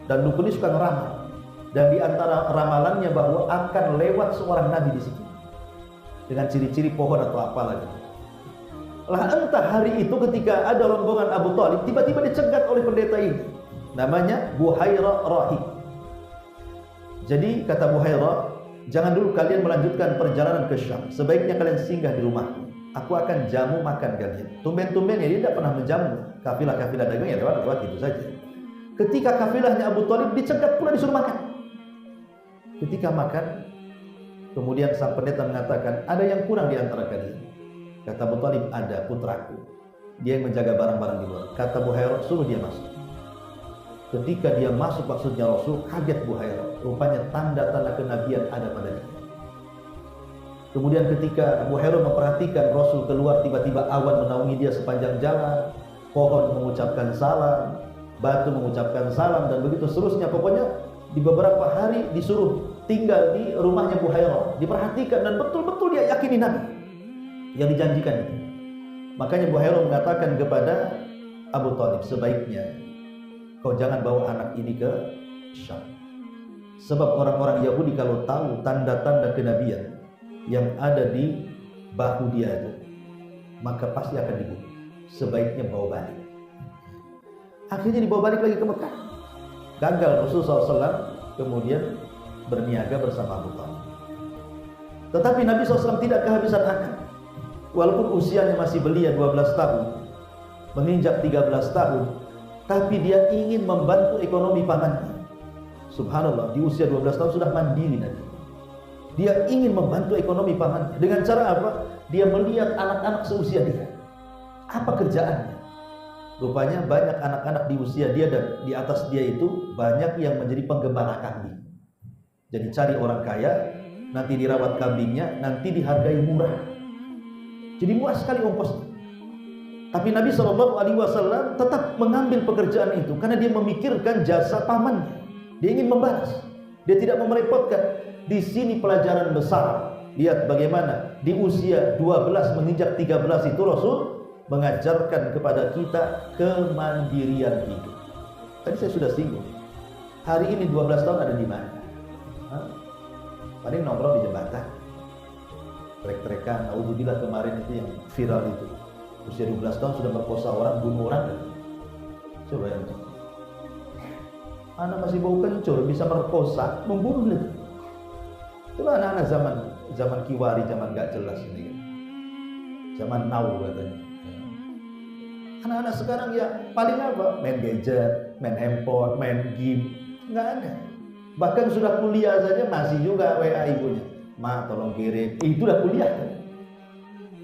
dan dukun ini suka ngeramal. Dan di antara ramalannya bahwa akan lewat seorang nabi di situ dengan ciri-ciri pohon atau apa lagi. Lah entah hari itu ketika ada rombongan Abu Thalib tiba-tiba dicegat oleh pendeta ini, namanya Buhairah Rahib. Jadi kata Buhairah, jangan dulu kalian melanjutkan perjalanan ke Syam, sebaiknya kalian singgah di rumahku. Aku akan jamu makan kalian. Tumben-tumben ya, dia tidak pernah menjamu kafilah-kafilah dagang, ya lewat itu saja. Ketika kafilahnya Abu Thalib dicegat pula disuruh makan. Ketika makan, kemudian sang pendeta mengatakan, ada yang kurang di antara kalian. Kata Abu Thalib, ada, putraku. Dia yang menjaga barang-barang di luar. Kata Buhairah, suruh dia masuk. Ketika dia masuk, maksudnya Rasul, kaget Buhairah. Rupanya tanda-tanda kenabian ada pada dia. Kemudian ketika Abu Hurairah memperhatikan Rasul keluar, tiba-tiba awan menaungi dia sepanjang jalan, pohon mengucapkan salam, batu mengucapkan salam, dan begitu seterusnya. Pokoknya di beberapa hari disuruh tinggal di rumahnya Abu Hurairah, diperhatikan, dan betul-betul dia yakini Nabi yang dijanjikan itu. Makanya Abu Hurairah mengatakan kepada Abu Thalib, sebaiknya kau jangan bawa anak ini ke Syam, sebab orang-orang Yahudi kalau tahu tanda-tanda kenabian yang ada di bahu dia itu, maka pasti akan dibunuh. Sebaiknya bawa balik. Akhirnya dibawa balik lagi ke Mekah. Gagal Rasulullah SAW, kemudian berniaga bersama Abu Thalib. Tetapi Nabi SAW tidak kehabisan akal. Walaupun usianya masih belia 12 tahun, menginjak 13 tahun, tapi dia ingin membantu ekonomi pamannya. Subhanallah, di usia 12 tahun sudah mandiri Nabi. Dia ingin membantu ekonomi pamannya. Dengan cara apa? Dia melihat anak-anak seusia dia. Apa kerjaannya? Rupanya banyak anak-anak di usia dia dan di atas dia itu banyak yang menjadi penggembala kambing. Jadi cari orang kaya, nanti dirawat kambingnya, nanti dihargai murah. Jadi murah sekali ongkosnya. Tapi Nabi SAW tetap mengambil pekerjaan itu karena dia memikirkan jasa pamannya. Dia ingin membalas. Dia tidak mau merepotkan. Di sini pelajaran besar. Lihat bagaimana di usia 12 menginjak 13 itu Rasul mengajarkan kepada kita kemandirian hidup. Tadi saya sudah singgung. Hari ini 12 tahun ada di mana? Paling nongkrong di jembatan. Trek-trekan, naudzubillah kemarin itu yang viral itu. Usia 12 tahun sudah merkosa orang, bunuh orang. Coba yang itu. Anak masih bau kencur bisa merkosa, membunuh lagi. Itu anak-anak zaman kiwari, zaman gak jelas ini kan. Zaman now katanya. Anak-anak sekarang ya paling apa? Main gadget, main handphone, main game. Nggak ada. Bahkan sudah kuliah saja masih juga WA ibunya. Ma tolong kirim. Itu udah kuliah kan.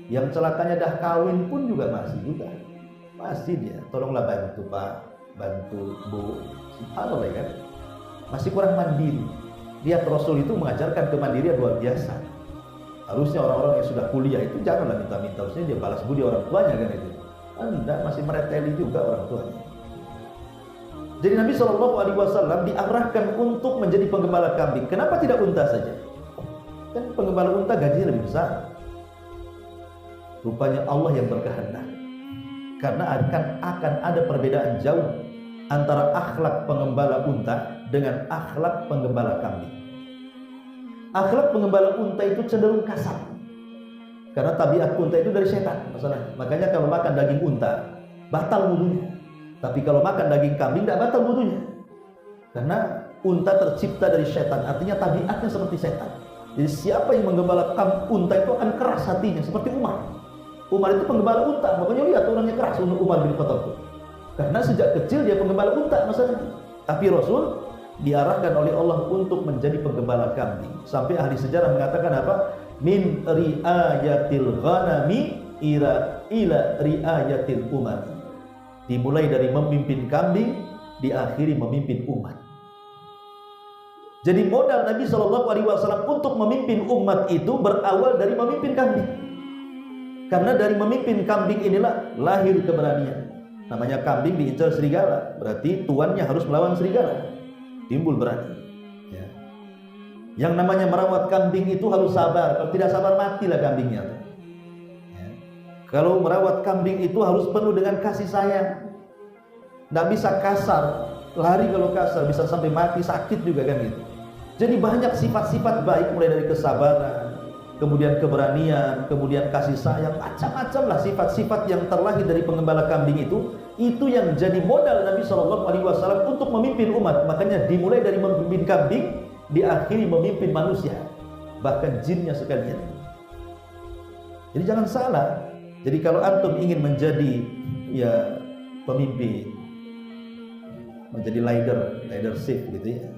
Yang celakanya dah kawin pun juga masih juga. Masih dia. Tolonglah bantu Pak, bantu Bu. Subhanallah kan. Masih kurang mandiri. Lihat Rasul itu mengajarkan kemandirian luar biasa. Harusnya orang-orang yang sudah kuliah itu janganlah minta-minta, harusnya dia balas budi orang tuanya kan itu. Anda masih mereteli juga orang tuanya. Jadi Nabi SAW diarahkan untuk menjadi penggembala kambing. Kenapa tidak unta saja? Kan penggembala unta gajinya lebih besar. Rupanya Allah yang berkehendak. Karena akan ada perbedaan jauh antara akhlak penggembala unta dengan akhlak penggembala kambing. Akhlak penggembala unta itu cenderung kasar. Karena tabiat unta itu dari setan masalahnya. Makanya kalau makan daging unta batal wudunya. Tapi kalau makan daging kambing tidak batal wudunya. Karena unta tercipta dari setan, artinya tabiatnya seperti setan. Jadi siapa yang menggembala unta itu akan keras hatinya seperti Umar. Umar itu penggembala unta, makanya lihat orangnya keras untuk Umar bin Khattab. Karena sejak kecil dia penggembala unta masalahnya. Tapi Rasul diarahkan oleh Allah untuk menjadi penggembala kambing. Sampai ahli sejarah mengatakan apa? Min riayatil ghanami ila riayatil umat. Dimulai dari memimpin kambing, diakhiri memimpin umat. Jadi modal Nabi SAW untuk memimpin umat itu berawal dari memimpin kambing. Karena dari memimpin kambing inilah lahir keberanian. Namanya kambing diincar serigala, berarti tuannya harus melawan serigala. Timbul berani. Ya. Yang namanya merawat kambing itu harus sabar. Kalau tidak sabar matilah kambingnya. Ya. Kalau merawat kambing itu harus penuh dengan kasih sayang. Tidak bisa kasar. Lari kalau kasar bisa sampai mati, sakit juga kan gitu. Jadi banyak sifat-sifat baik, mulai dari kesabaran, kemudian keberanian, kemudian kasih sayang, macam-macam lah sifat-sifat yang terlahir dari penggembala kambing itu yang jadi modal Nabi SAW untuk memimpin umat. Makanya dimulai dari memimpin kambing, diakhiri memimpin manusia, bahkan jinnya sekalian. Jadi jangan salah. Jadi kalau antum ingin menjadi ya pemimpin, menjadi leadership gitu ya,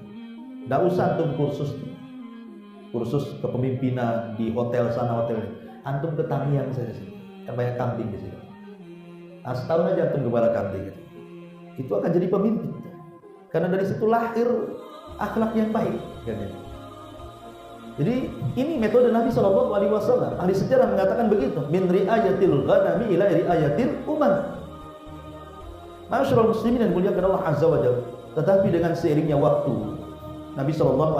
tidak usah antum kursus kepemimpinan di hotel sana hotel ini. Antum ke Tamiang saja sih, kan banyak kambing di sini. Setahun aja antum gembala kambing gitu. Itu akan jadi pemimpin, karena dari situ lahir akhlak yang baik kan ya. Jadi ini metode Nabi SAW. Ahli sejarah mengatakan begitu. Min ri'ayatil ghanami ila ri'ayatil umam. Ma'asyiral muslimin yang muliakan Allah Azza wa Jalla. Tetapi dengan seiringnya waktu, Nabi SAW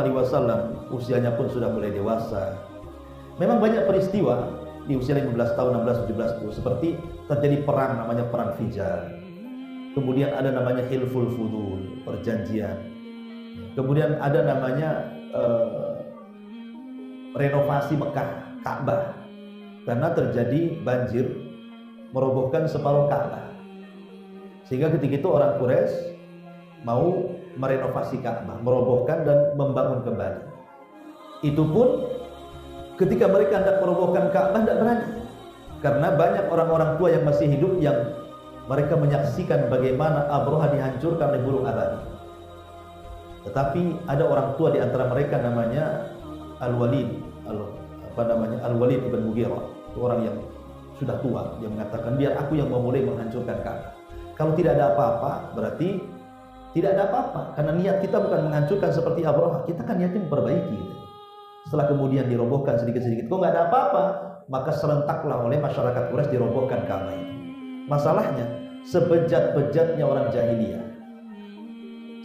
usianya pun sudah mulai dewasa. Memang banyak peristiwa di usia 15 tahun, 16, 17 itu seperti terjadi perang namanya perang Fijar. Kemudian ada namanya Hilful Fudul, perjanjian. Kemudian ada namanya renovasi Mekah, Ka'bah, karena terjadi banjir merobohkan separuh Ka'bah, sehingga ketika itu orang Quraisy mau merenovasi Ka'bah, merobohkan dan membangun kembali. Itu pun ketika mereka hendak merobohkan Ka'bah tidak berani, karena banyak orang-orang tua yang masih hidup yang mereka menyaksikan bagaimana Abraha dihancurkan oleh burung ababi. Tetapi ada orang tua di antara mereka namanya Al-Walid, Al-Walid ibn Mughirah, orang yang sudah tua. Dia mengatakan, biar aku yang memulai menghancurkan Ka'bah. Kalau tidak ada apa-apa, berarti tidak ada apa-apa, karena niat kita bukan menghancurkan seperti Abraha, kita kan niatnya memperbaiki. Setelah kemudian dirobohkan sedikit-sedikit, kok nggak ada apa-apa, maka serentaklah oleh masyarakat Quraisy dirobohkan Ka'bah itu. Masalahnya, sebejat-bejatnya orang jahiliyah,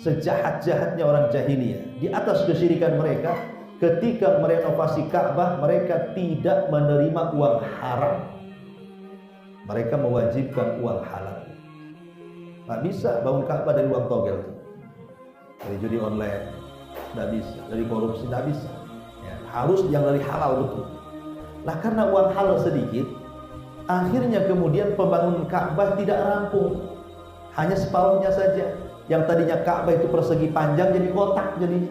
sejahat-jahatnya orang jahiliyah, di atas kesyirikan mereka, ketika merenovasi Ka'bah, mereka tidak menerima uang haram. Mereka mewajibkan uang halal. Nggak bisa bangun Ka'bah dari uang togel, dari judi online, nggak bisa, dari korupsi, nggak bisa. Ya, harus yang dari halal betul. Lah karena uang halal sedikit, akhirnya kemudian pembangunan Ka'bah tidak rampung, hanya separuhnya saja. Yang tadinya Ka'bah itu persegi panjang jadi kotak jadinya.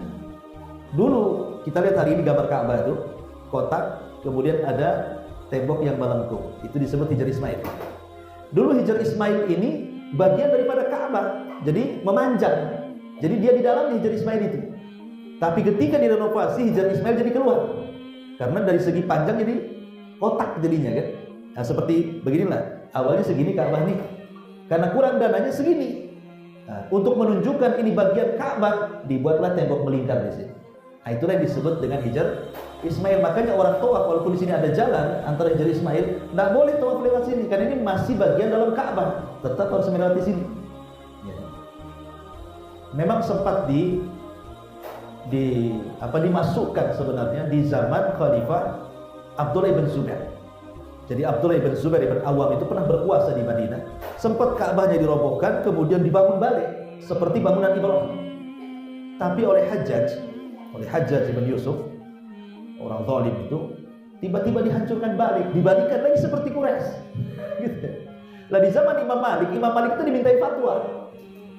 Dulu kita lihat hari ini gambar Ka'bah itu kotak, kemudian ada tembok yang melengkung, itu disebut Hijar Ismail. Dulu Hijar Ismail ini bagian daripada Ka'bah, jadi memanjang, jadi dia di dalam Hijar Ismail itu. Tapi ketika direnovasi, Hijar Ismail jadi keluar, karena dari segi panjang jadi kotak jadinya kan. Nah seperti beginilah, awalnya segini Ka'bah nih, karena kurang dananya segini. Nah, untuk menunjukkan ini bagian Ka'bah, dibuatlah tembok melingkar di sini. Nah, itulah yang disebut dengan Hijar Ismail. Makanya orang tawaf, walaupun di sini ada jalan antara Hijar Ismail, tidak boleh tawaf lewat sini, karena ini masih bagian dalam Ka'bah, tetap harus melewati sini. Ya. Memang sempat dimasukkan sebenarnya di zaman Khalifah Abdullah ibn Zubair. Jadi Abdullah ibn Zubair ibn Awam itu pernah berkuasa di Madinah. Sempat Ka'bahnya dirobohkan, kemudian dibangun balik seperti bangunan Ibrahim. Tapi oleh Hajjaj ibn Yusuf, orang zalim itu, tiba-tiba dihancurkan balik, dibalikan lagi seperti Quraisy. Gitu. Lah di zaman Imam Malik itu dimintai fatwa.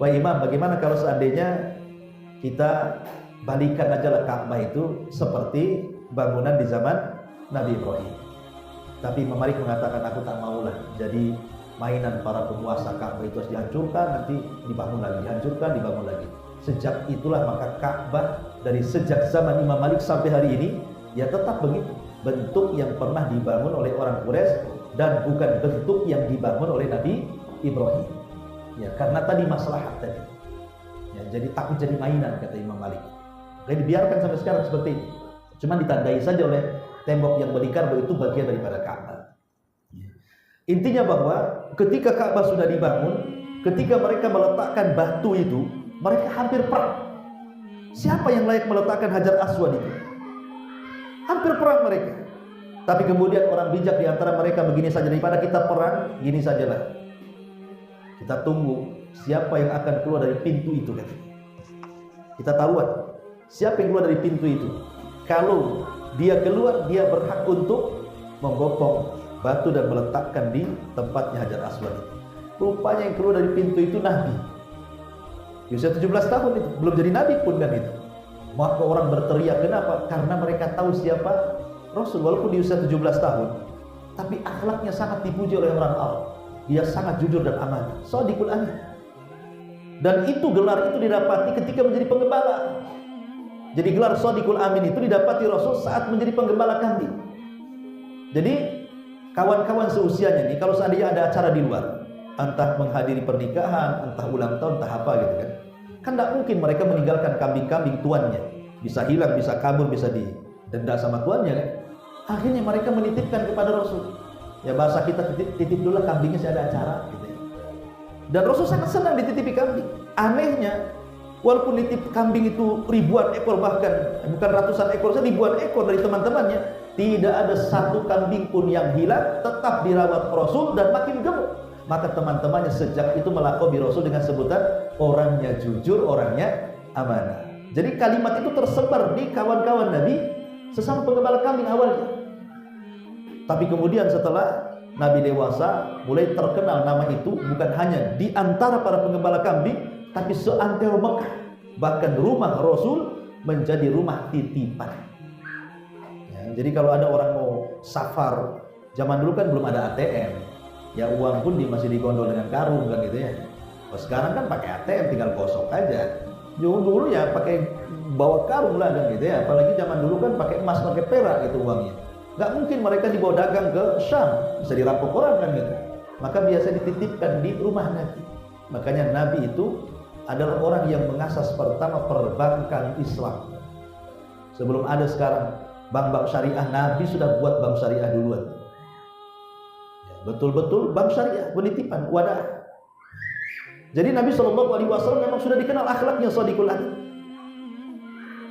Wah Imam, bagaimana kalau seandainya kita balikan aja lah Ka'bah itu seperti bangunan di zaman Nabi Ibrahim? Tapi Imam Malik mengatakan, aku tak maulah jadi mainan para penguasa. Ka'bah itu harus dihancurkan, nanti dibangun lagi, dihancurkan, dibangun lagi. Sejak itulah maka Ka'bah dari sejak zaman Imam Malik sampai hari ini ya tetap begitu, bentuk yang pernah dibangun oleh orang Quraisy dan bukan bentuk yang dibangun oleh Nabi Ibrahim. Ya karena tadi maslahat tadi. Ya jadi takut jadi mainan kata Imam Malik. Jadi dibiarkan sampai sekarang seperti ini. Cuma ditandai saja oleh tembok yang melingkar bahwa itu bagian daripada Ka'bah. Intinya bahwa ketika Ka'bah sudah dibangun, ketika mereka meletakkan batu itu, mereka hampir perang. Siapa yang layak meletakkan Hajar Aswad itu? Hampir perang mereka. Tapi kemudian orang bijak di antara mereka begini saja, daripada kita perang, gini sajalah. Kita tunggu siapa yang akan keluar dari pintu itu kan. Kita taruhan siapa yang keluar dari pintu itu. Kalau dia keluar, dia berhak untuk membopong batu dan meletakkan di tempatnya Hajar Aswad. Rupanya yang keluar dari pintu itu Nabi. Di usia 17 tahun itu, belum jadi Nabi pun kan itu. Maka orang berteriak, kenapa? Karena mereka tahu siapa Rasul, walaupun di usia 17 tahun. Tapi akhlaknya sangat dipuji oleh orang Arab. Dia sangat jujur dan amanah, shadiqul amin. Dan itu gelar itu didapati ketika menjadi penggembala. Jadi gelar shadiqul amin itu didapati Rasul saat menjadi penggembala kambing. Jadi kawan-kawan seusianya nih, kalau seandainya ada acara di luar, entah menghadiri pernikahan, entah ulang tahun, entah apa gitu kan tidak mungkin mereka meninggalkan kambing-kambing tuannya. Bisa hilang, bisa kabur, bisa denda sama tuannya kan. Akhirnya mereka menitipkan kepada Rasul. Ya bahasa kita titip dulu lah kambingnya, saya ada acara gitu ya. Dan Rasul sangat senang dititipi kambing. Anehnya, walaupun nitip kambing itu ribuan ekor, bahkan bukan ratusan ekor, ribuan ekor dari teman-temannya, tidak ada satu kambing pun yang hilang, tetap dirawat Rasul dan makin gemuk. Maka teman-temannya sejak itu melakobi Rasul dengan sebutan orangnya jujur, orangnya amanah. Jadi kalimat itu tersebar di kawan-kawan Nabi sesama penggembala kambing awalnya. Tapi kemudian setelah Nabi dewasa, mulai terkenal nama itu bukan hanya di antara para penggembala kambing, tapi seantero Mekah. Bahkan rumah Rasul menjadi rumah titipan. Ya, jadi kalau ada orang mau safar, zaman dulu kan belum ada ATM. Ya uang pun masih digondol dengan karung kan gitu ya. Sekarang kan pakai ATM, tinggal gosok aja. Dulu ya pakai bawa karung lah kan gitu ya. Apalagi zaman dulu kan pakai emas, pakai perak gitu uangnya. Gak mungkin mereka dibawa dagang ke Syam, bisa dirampok orang kan gitu. Maka biasa dititipkan di rumah Nabi. Makanya Nabi itu adalah orang yang mengasas pertama perbankan Islam. Sebelum ada sekarang bank-bank syariah, Nabi sudah buat bank syariah duluan. Ya, betul-betul bank syariah, penitipan, wadah. Jadi Nabi SAW memang sudah dikenal akhlaknya shadiqul amin.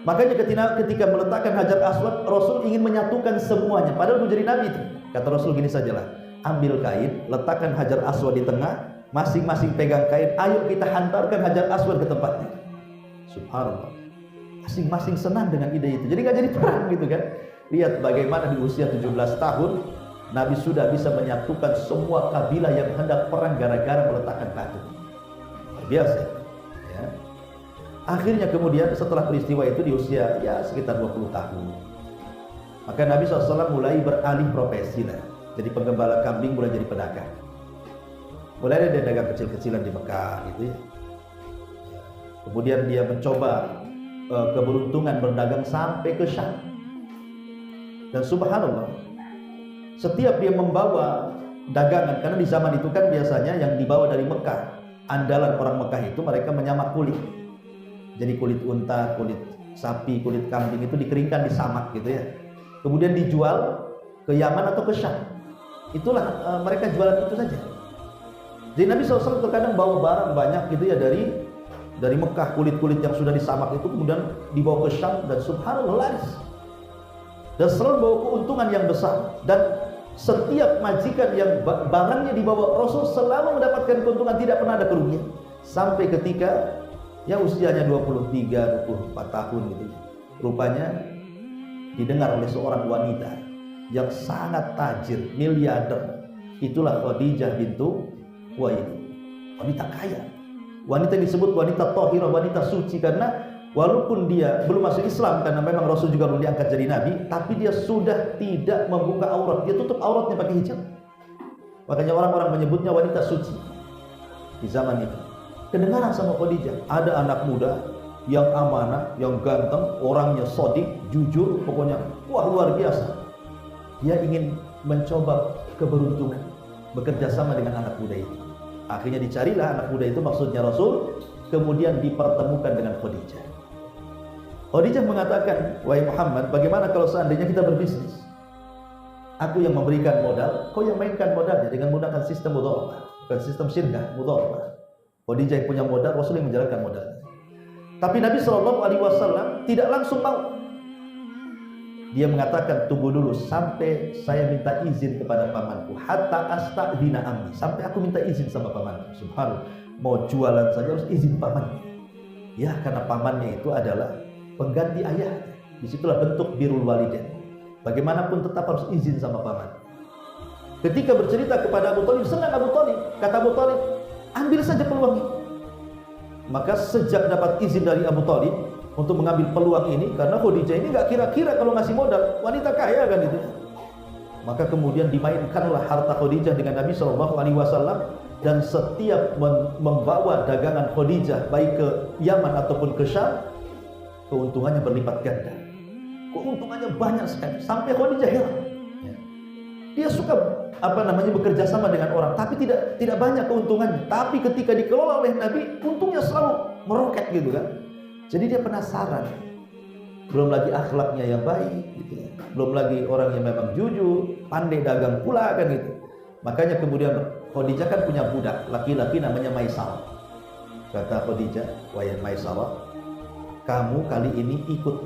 Makanya ketika meletakkan Hajar Aswad, Rasul ingin menyatukan semuanya. Padahal menjadi Nabi itu. Kata Rasul gini sajalah, ambil kain, letakkan Hajar Aswad di tengah, masing-masing pegang kain, ayo kita hantarkan Hajar Aswad ke tempatnya. Subhanallah, masing-masing senang dengan ide itu. Jadi gak jadi perang gitu kan. Lihat bagaimana di usia 17 tahun Nabi sudah bisa menyatukan semua kabilah yang hendak perang gara-gara meletakkan batu. Biasa ya. Akhirnya kemudian setelah peristiwa itu di usia ya sekitar 20 tahun, maka Nabi SAW mulai beralih profesi lah. Jadi penggembala kambing mulai jadi pedagang. Mulai ada dagang kecil-kecilan di Mekah gitu ya. Kemudian dia mencoba keberuntungan berdagang sampai ke Syam. Dan subhanallah, setiap dia membawa dagangan, karena di zaman itu kan biasanya yang dibawa dari Mekah, andalan orang Mekah itu mereka menyamak kulit. Jadi kulit unta, kulit sapi, kulit kambing itu dikeringkan, disamak gitu ya. Kemudian dijual ke Yaman atau ke Syam. Itulah mereka jualan itu saja. Jadi Nabi SAW terkadang bawa barang banyak gitu ya dari Mekah, kulit-kulit yang sudah disamak itu kemudian dibawa ke Syam, dan subhanallah laris. Dan selalu bawa keuntungan yang besar. Dan setiap majikan yang barangnya dibawa Rasul selalu mendapatkan keuntungan, tidak pernah ada kerugian. Sampai ketika ya usianya 23-24 tahun gitu, rupanya didengar oleh seorang wanita yang sangat tajir, miliarder. Itulah Khadijah bintu Khuwailid, wanita kaya, wanita yang disebut wanita thahirah, wanita suci, karena walaupun dia belum masuk Islam, karena memang Rasul juga belum diangkat jadi Nabi, tapi dia sudah tidak membuka aurat, dia tutup auratnya pakai hijab. Makanya orang-orang menyebutnya wanita suci di zaman itu. Kedengaran sama Khadijah, ada anak muda yang amanah, yang ganteng, orangnya shadiq, jujur, pokoknya wah luar biasa. Dia ingin mencoba keberuntungan, bekerja sama dengan anak muda itu. Akhirnya dicarilah anak muda itu, maksudnya Rasul, kemudian dipertemukan dengan Khadijah. Khadijah mengatakan, wahai Muhammad, bagaimana kalau seandainya kita berbisnis? Aku yang memberikan modal, kau yang mainkan modalnya dengan menggunakan sistem mudharabah, bukan sistem syirkah, mudharabah. Khadijah yang punya modal, Rasul yang menjalankan modalnya. Tapi Nabi SAW tidak langsung mau. Dia mengatakan, tunggu dulu sampai saya minta izin kepada pamanku, hatta asta'dzina ammi, sampai aku minta izin sama pamanku. Subhanallah, mau jualan saja harus izin pamannya. Ya, karena pamannya itu adalah pengganti ayah. Disitulah bentuk birrul walidain. Bagaimanapun tetap harus izin sama paman. Ketika bercerita kepada Abu Thalib, senang Abu Thalib. Kata Abu Thalib, ambil saja peluang ini. Maka sejak dapat izin dari Abu Thalib untuk mengambil peluang ini, karena Khadijah ini gak kira-kira kalau ngasih modal, wanita kaya kan itu. Maka kemudian dimainkanlah harta Khadijah dengan Nabi SAW, dan setiap membawa dagangan Khadijah baik ke Yaman ataupun ke Syam, keuntungannya berlipat ganda. Keuntungannya banyak sekali, sampai Khadijah heran. Dia suka bekerja sama dengan orang, tapi tidak banyak keuntungannya. Tapi ketika dikelola oleh Nabi, untungnya selalu meroket gitu kan. Jadi dia penasaran, belum lagi akhlaknya yang baik, gitu ya. Belum lagi orang yang memang jujur, pandai dagang pula kan gitu. Makanya kemudian Khadijah kan punya budak laki-laki namanya Maisarah. Kata Khadijah, wahai Maisarah, kamu kali ini ikut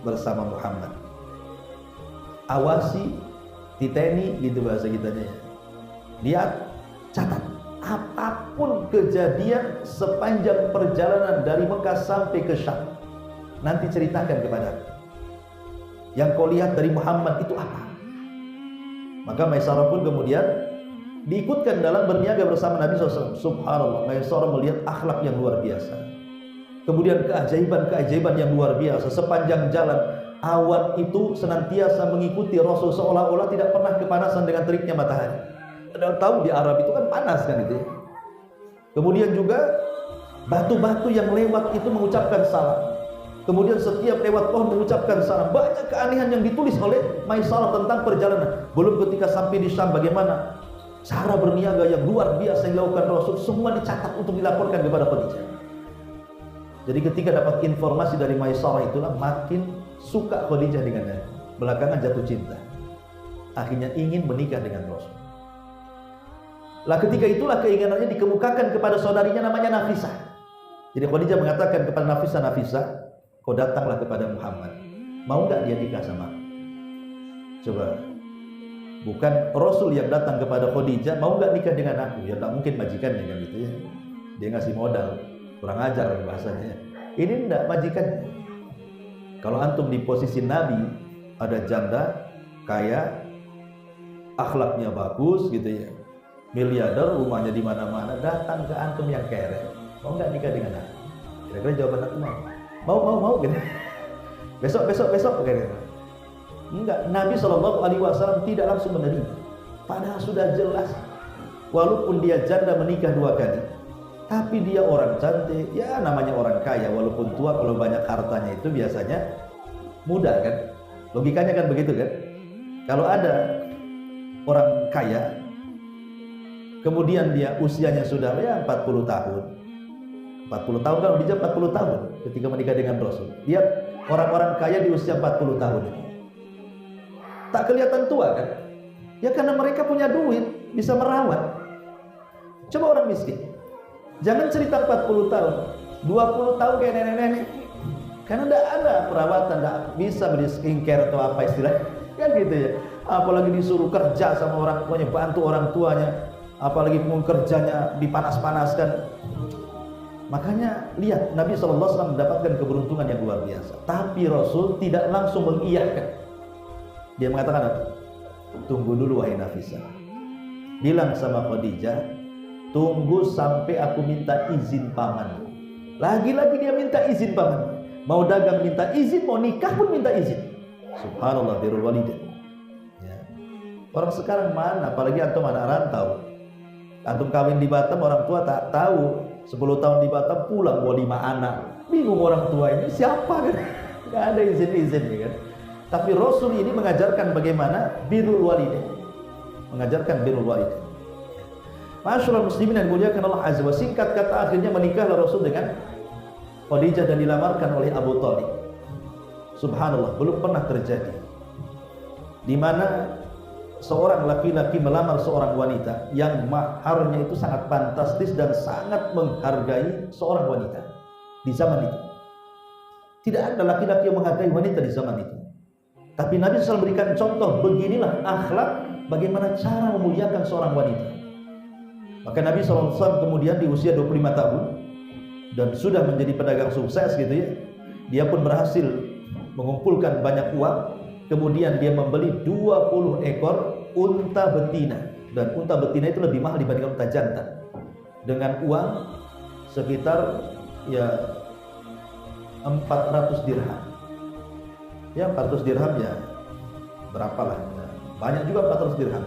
bersama Muhammad. Awasi, titeni gitu bahasa kitanya. Lihat, catat apapun kejadian sepanjang perjalanan dari Mekah sampai ke Syam. Nanti ceritakan kepada aku. Yang kau lihat dari Muhammad itu apa? Maka Maisarah pun kemudian diikutkan dalam berniaga bersama Nabi SAW. Subhanallah, Maisarah melihat akhlak yang luar biasa. Kemudian keajaiban-keajaiban yang luar biasa. Sepanjang jalan, awan itu senantiasa mengikuti Rasul seolah-olah tidak pernah kepanasan dengan teriknya matahari. Anda tahu di Arab itu kan panas kan itu ya. Kemudian juga batu-batu yang lewat itu mengucapkan salam. Kemudian setiap lewat pohon mengucapkan salam. Banyak keanehan yang ditulis oleh Maisarah tentang perjalanan. Belum ketika sampai di Syam bagaimana cara berniaga yang luar biasa yang dilakukan Rasul, semua dicatat untuk dilaporkan kepada Khadijah. Jadi ketika dapat informasi dari Maisarah itulah makin suka Khadijah dengannya. Belakangan jatuh cinta. Akhirnya ingin menikah dengan Rasul. Lah ketika itulah keinginannya dikemukakan kepada saudarinya namanya Nafisah. Jadi Khadijah mengatakan kepada Nafisah, Nafisah, kau datanglah kepada Muhammad, mau nggak dia nikah sama aku? Coba, bukan Rasul yang datang kepada Khadijah, mau nggak nikah dengan aku? Ya tak mungkin majikannya kan gitu ya. Dia ngasih modal, kurang ajar bahasanya. Ini enggak majikannya. Kalau antum di posisi Nabi, ada janda, kaya, akhlaknya bagus gitu ya, miliarder, rumahnya di mana-mana, datang ke antum yang kere, mau nggak nikah dengan aku? Kira-kira jawaban aku mau gitu. Besok gitu. Enggak, Nabi SAW tidak langsung menerima. Padahal sudah jelas, walaupun dia janda menikah 2 kali, tapi dia orang cantik, ya namanya orang kaya, walaupun tua kalau banyak hartanya itu biasanya muda kan. Logikanya kan begitu kan. Kalau ada orang kaya, kemudian dia usianya sudah ya 40 tahun. 40 tahun kan Khadijah 40 tahun ketika menikah dengan Rasul. Lihat orang-orang kaya di usia 40 tahun ini. Tak kelihatan tua kan? Ya karena mereka punya duit, bisa merawat. Coba orang miskin. Jangan cerita 40 tahun, 20 tahun kayak nenek-nenek. Karena tidak ada perawatan, tidak bisa beli skincare atau apa istilahnya. Kan gitu ya. Apalagi disuruh kerja sama orang tuanya, bantu orang tuanya. Apalagi mau kerjanya dipanas-panaskan. Makanya lihat Nabi SAW mendapatkan keberuntungan yang luar biasa. Tapi Rasul tidak langsung mengiyakan. Dia mengatakan apa? Tunggu dulu wahai Nafisah. Bilang sama Khadijah, tunggu sampai aku minta izin paman. Lagi-lagi dia minta izin paman. Mau dagang minta izin, mau nikah pun minta izin. Subhanallah, birrul walidain. Ya. Orang sekarang mana? Apalagi antum anak rantau. Antum kawin di Batam, orang tua tak tahu. 10 tahun di Batam pulang bawa 5 anak, bingung orang tua ini siapa kan? Gak ada izin-izin ya kan. Tapi Rasul ini mengajarkan bagaimana birrul walidain, mengajarkan birrul walidain. Masyaallah muslimin yang dimuliakan Allah azza wa. Singkat kata akhirnya menikahlah Rasul dengan Khadijah dan dilamarkan oleh Abu Thalib. Subhanallah, belum pernah terjadi di mana seorang laki-laki melamar seorang wanita yang maharnya itu sangat fantastis dan sangat menghargai seorang wanita di zaman itu. Tidak ada laki-laki yang menghargai wanita di zaman itu. Tapi Nabi SAW berikan contoh, beginilah akhlak bagaimana cara memuliakan seorang wanita. Maka Nabi SAW kemudian di usia 25 tahun dan sudah menjadi pedagang sukses gitu ya, dia pun berhasil mengumpulkan banyak uang. Kemudian dia membeli 20 ekor unta betina, dan unta betina itu lebih mahal dibandingkan unta jantan, dengan uang sekitar ya 400 dirham. Ya 400 dirham ya berapalah, banyak juga 400 dirham.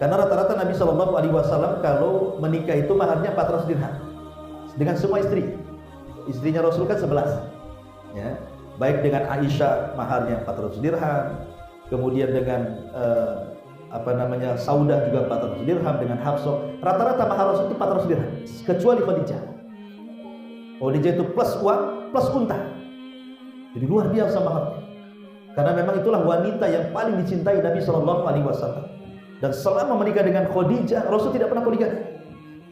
Karena rata-rata Nabi SAW kalau menikah itu maharnya 400 dirham dengan semua istri. Istrinya Rasul kan 11 ya. Baik dengan Aisyah maharnya 400 dirham, kemudian dengan Saudah juga 400 dirham, dengan Hafsah rata-rata mahar Rasul itu 400 dirham, kecuali Khadijah. Khadijah itu plus uang plus unta, jadi luar biasa maharnya. Karena memang itulah wanita yang paling dicintai Nabi Shallallahu Alaihi Wasallam. Dan selama menikah dengan Khadijah, Rasul tidak pernah poligami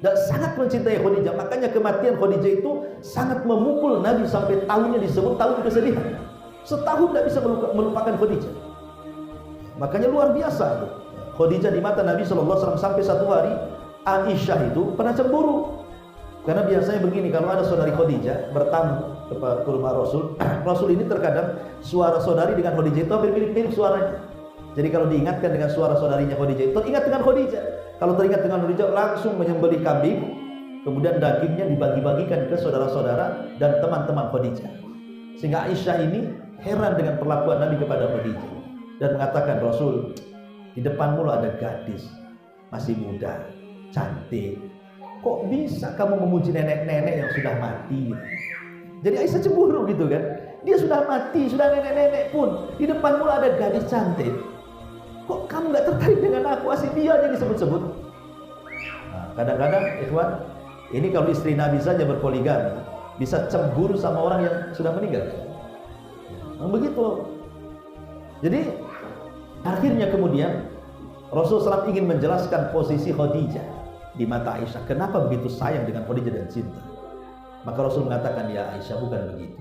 dan sangat mencintai Khadijah. Makanya kematian Khadijah itu sangat memukul Nabi sampai tahunnya disebut tahun kesedihan. Setahun tidak bisa melupakan Khadijah. Makanya luar biasa Khadijah di mata Nabi Shallallahu Alaihi Wasallam, sampai satu hari Aisyah itu pernah cemburu. Karena biasanya begini, kalau ada saudari Khadijah bertamu ke rumah Rasul, Rasul ini terkadang suara saudari dengan Khadijah itu hampir mirip-mirip suaranya. Jadi kalau diingatkan dengan suara saudarinya Khadijah, teringat dengan Khadijah. Kalau teringat dengan Khadijah, langsung menyembelih kambing, kemudian dagingnya dibagi-bagikan ke saudara-saudara dan teman-teman Khadijah. Sehingga Aisyah ini heran dengan perlakuan Nabi kepada Khadijah dan mengatakan, Rasul, di depanmu ada gadis masih muda, cantik, kok bisa kamu memuji nenek-nenek yang sudah mati? Jadi Aisyah cemburu gitu kan. Dia sudah mati, sudah nenek-nenek pun, di depanmu ada gadis cantik, kok kamu gak tertarik dengan aku? Asli dia yang disebut-sebut. Nah, kadang-kadang ikhwan, ini kalau istri Nabi saja berpoligami bisa cemburu sama orang yang sudah meninggal. Nah, begitu. Jadi akhirnya kemudian Rasulullah SAW ingin menjelaskan posisi Khadijah di mata Aisyah. Kenapa begitu sayang dengan Khadijah dan cinta? Maka Rasul mengatakan, ya Aisyah, bukan begitu.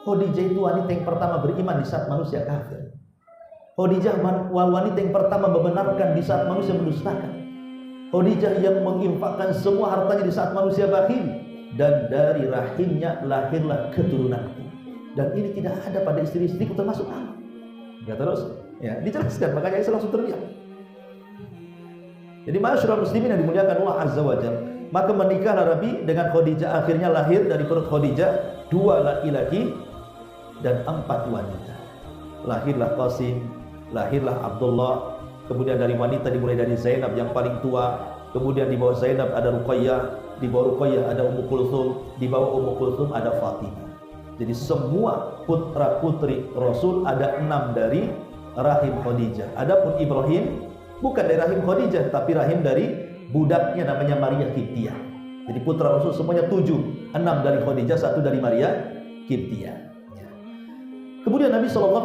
Khadijah itu wanita yang pertama beriman di saat manusia kafir. Khadijah wanita yang pertama membenarkan di saat manusia mendustakan. Khadijah yang menginfakkan semua hartanya di saat manusia bakhil. Dan dari rahimnya lahirlah keturunanku. Dan ini tidak ada pada istri-istriku termasuk aku. Kata Rasul. Ya, dijelaskan, makanya Aisyah langsung terdiam. Jadi masyarakat muslimin yang dimuliakan Allah Azza wa Jalla, maka menikahlah Nabi dengan Khadijah. Akhirnya lahir dari perut Khadijah 2 laki-laki dan 4 wanita. Lahirlah Qasim, lahirlah Abdullah. Kemudian dari wanita dimulai dari Zainab yang paling tua. Kemudian di bawah Zainab ada Ruqayyah, di bawah Ruqayyah ada Ummu Kulthum, di bawah Ummu Kulthum ada Fatimah. Jadi semua putra putri Rasul ada 6 dari rahim Khadijah. Adapun Ibrahim bukan dari rahim Khadijah, tapi rahim dari budaknya namanya Maria Kiptiah. Jadi putra Rasul semuanya 7, 6 dari Khadijah, 1 dari Maria Kiptiah. Kemudian Nabi SAW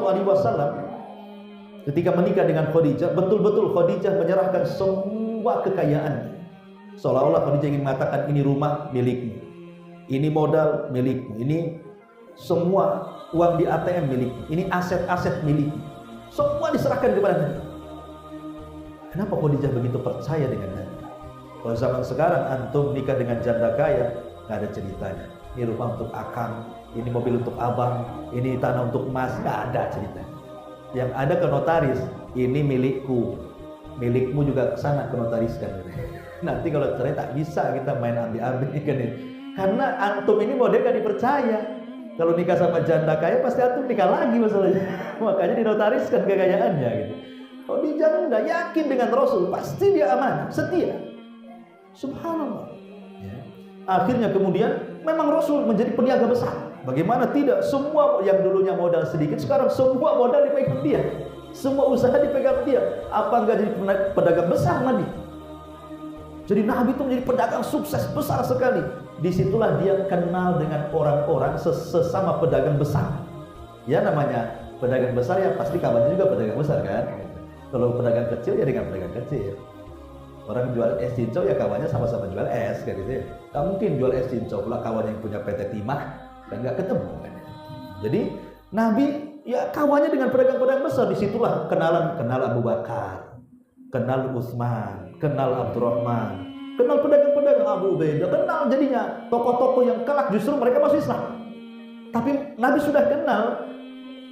ketika menikah dengan Khadijah, betul-betul Khadijah menyerahkan semua kekayaannya. Seolah-olah Khadijah ingin mengatakan, ini rumah milikmu, ini modal milikmu, ini semua uang di ATM milikmu, ini aset-aset milikmu. Semua diserahkan kepada Nabi. Kenapa Khadijah begitu percaya dengan Nabi? Kalau zaman sekarang antum nikah dengan janda kaya, nggak ada ceritanya. Ini rumah untuk akang, ini mobil untuk abang, ini tanah untuk emas, nggak ada ceritanya. Yang ada ke notaris, ini milikku, milikmu juga ke sana ke notaris kan. Nanti kalau cerai tak bisa kita main ambil-ambil kan ini. Karena antum ini model gak dipercaya. Kalau nikah sama janda kaya pasti antum nikah lagi masalahnya. Makanya dinotariskan kekayaannya gitu. Kalau di janda yakin dengan Rasul, pasti dia amanah, setia. Subhanallah. Ya. Akhirnya kemudian memang Rasul menjadi peniaga besar. Bagaimana tidak? Semua yang dulunya modal sedikit, sekarang semua modal dipegang dia. Semua usaha dipegang dia. Apa enggak jadi pedagang besar Nabi? Jadi Nabi itu menjadi pedagang sukses besar sekali. Disitulah dia kenal dengan orang-orang sesama pedagang besar. Ya namanya pedagang besar ya pasti kawannya juga pedagang besar kan. Kalau pedagang kecil ya dengan pedagang kecil. Orang jual es cincau ya kawannya sama-sama jual es kan gitu ya. Gak mungkin jual es cincau pula kawan yang punya PT Timah dan gak ketemu kan. Jadi Nabi ya kawannya dengan pedagang-pedagang besar. Disitulah kenal Abu Bakar, kenal Utsman, kenal Abdurrahman, kenal pedagang-pedagang Abu Ubaidah, kenal jadinya tokoh-tokoh yang kelak justru mereka masuk Islam. Tapi Nabi sudah kenal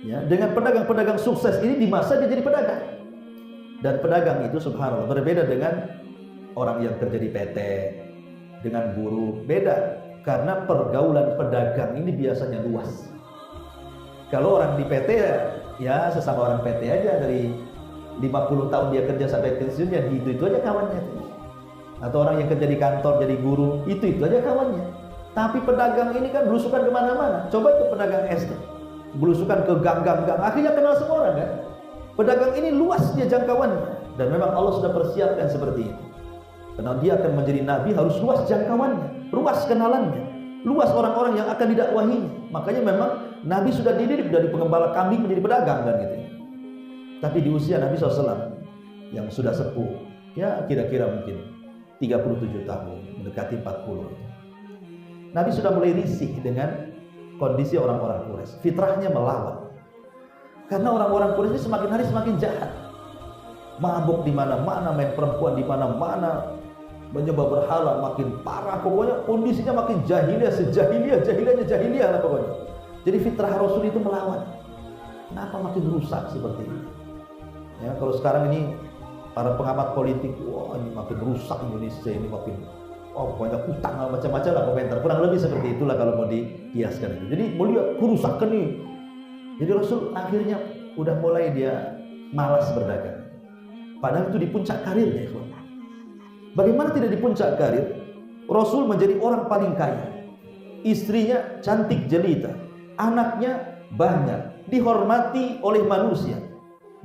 ya dengan pedagang-pedagang sukses ini di masa dia jadi pedagang. Dan pedagang itu subhanallah berbeda dengan orang yang kerja di PT, dengan buruh, beda. Karena pergaulan pedagang ini biasanya luas. Kalau orang di PT ya sesama orang PT aja dari 50 tahun dia kerja sampai pensiun ya itu aja kawannya. Atau orang yang kerja di kantor jadi guru, itu aja kawannya. Tapi pedagang ini kan belusukan kemana-mana. Coba itu pedagang es, belusukan ke gang-gang, akhirnya kenal semua orang kan. Pedagang ini luas dia jangkauannya, dan memang Allah sudah persiapkan seperti itu. Karena dia akan menjadi nabi harus luas jangkauannya, luas kenalannya. luas orang-orang yang akan didakwahinya. Makanya memang Nabi sudah dididik dari pengembala kambing menjadi pedagang kan gitu. Tapi di usia Nabi SAW yang sudah sepuh, ya kira-kira mungkin 37 tahun, mendekati 40. Nabi sudah mulai risih dengan kondisi orang-orang Quraisy. Fitrahnya melawan. Karena orang-orang Quraisy ini semakin hari semakin jahat. Mabuk di mana-mana, main perempuan di mana-mana, menyembah berhala makin parah. Pokoknya kondisinya makin jahiliyah, jahiliyah lah pokoknya. Jadi fitrah Rasul itu melawan. Kenapa makin rusak seperti ini? Ya, kalau sekarang ini para pengamat politik, wah ini makin rusak Indonesia, ini makin banyak utang macam-macam lah komentar. Kurang lebih seperti itulah kalau mau dikiaskan itu. Jadi mau lihat kerusakan nih. Jadi Rasul akhirnya udah mulai dia malas berdagang. Padahal itu di puncak karirnya, ikhwan. Bagaimana tidak di puncak karir? Rasul menjadi orang paling kaya. Istrinya cantik jelita, anaknya banyak, dihormati oleh manusia,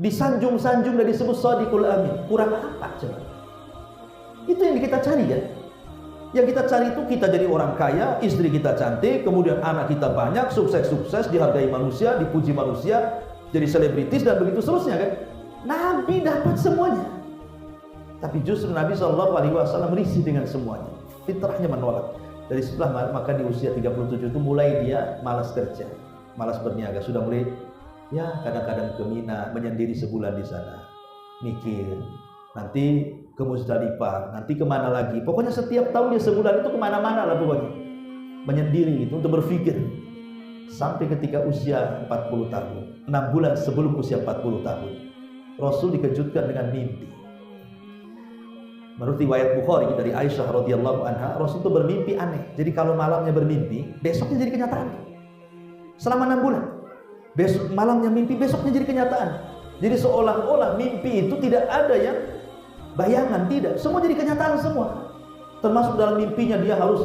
disanjung-sanjung dan disebut Shadiqul Amin. Kurang apa coba? Itu yang kita cari ya. Yang kita cari itu kita jadi orang kaya, istri kita cantik, kemudian anak kita banyak, sukses-sukses, dihargai manusia, dipuji manusia, jadi selebritis dan begitu seterusnya kan. Nabi dapat semuanya. Tapi justru Nabi SAW risih dengan semuanya. Fitrahnya menolak. Dari setelah maka di usia 37 itu mulai dia malas kerja, malas berniaga. Sudah mulai ya kadang-kadang ke Mina, menyendiri sebulan di sana, mikir nanti ke Muzdalifah, nanti kemana lagi. Pokoknya setiap tahun dia sebulan itu kemana-mana lah pokoknya, menyendiri itu untuk berpikir. Sampai ketika usia 40 tahun, 6 bulan sebelum usia 40 tahun, Rasul dikejutkan dengan mimpi. Menurut riwayat Bukhari dari Aisyah radhiyallahu anha, Rasul itu bermimpi aneh. Jadi kalau malamnya bermimpi, besoknya jadi kenyataan. Selama 6 bulan. Besok malamnya mimpi, besoknya jadi kenyataan. Jadi seolah-olah mimpi itu tidak ada yang bayangan, tidak. Semua jadi kenyataan semua. Termasuk dalam mimpinya dia harus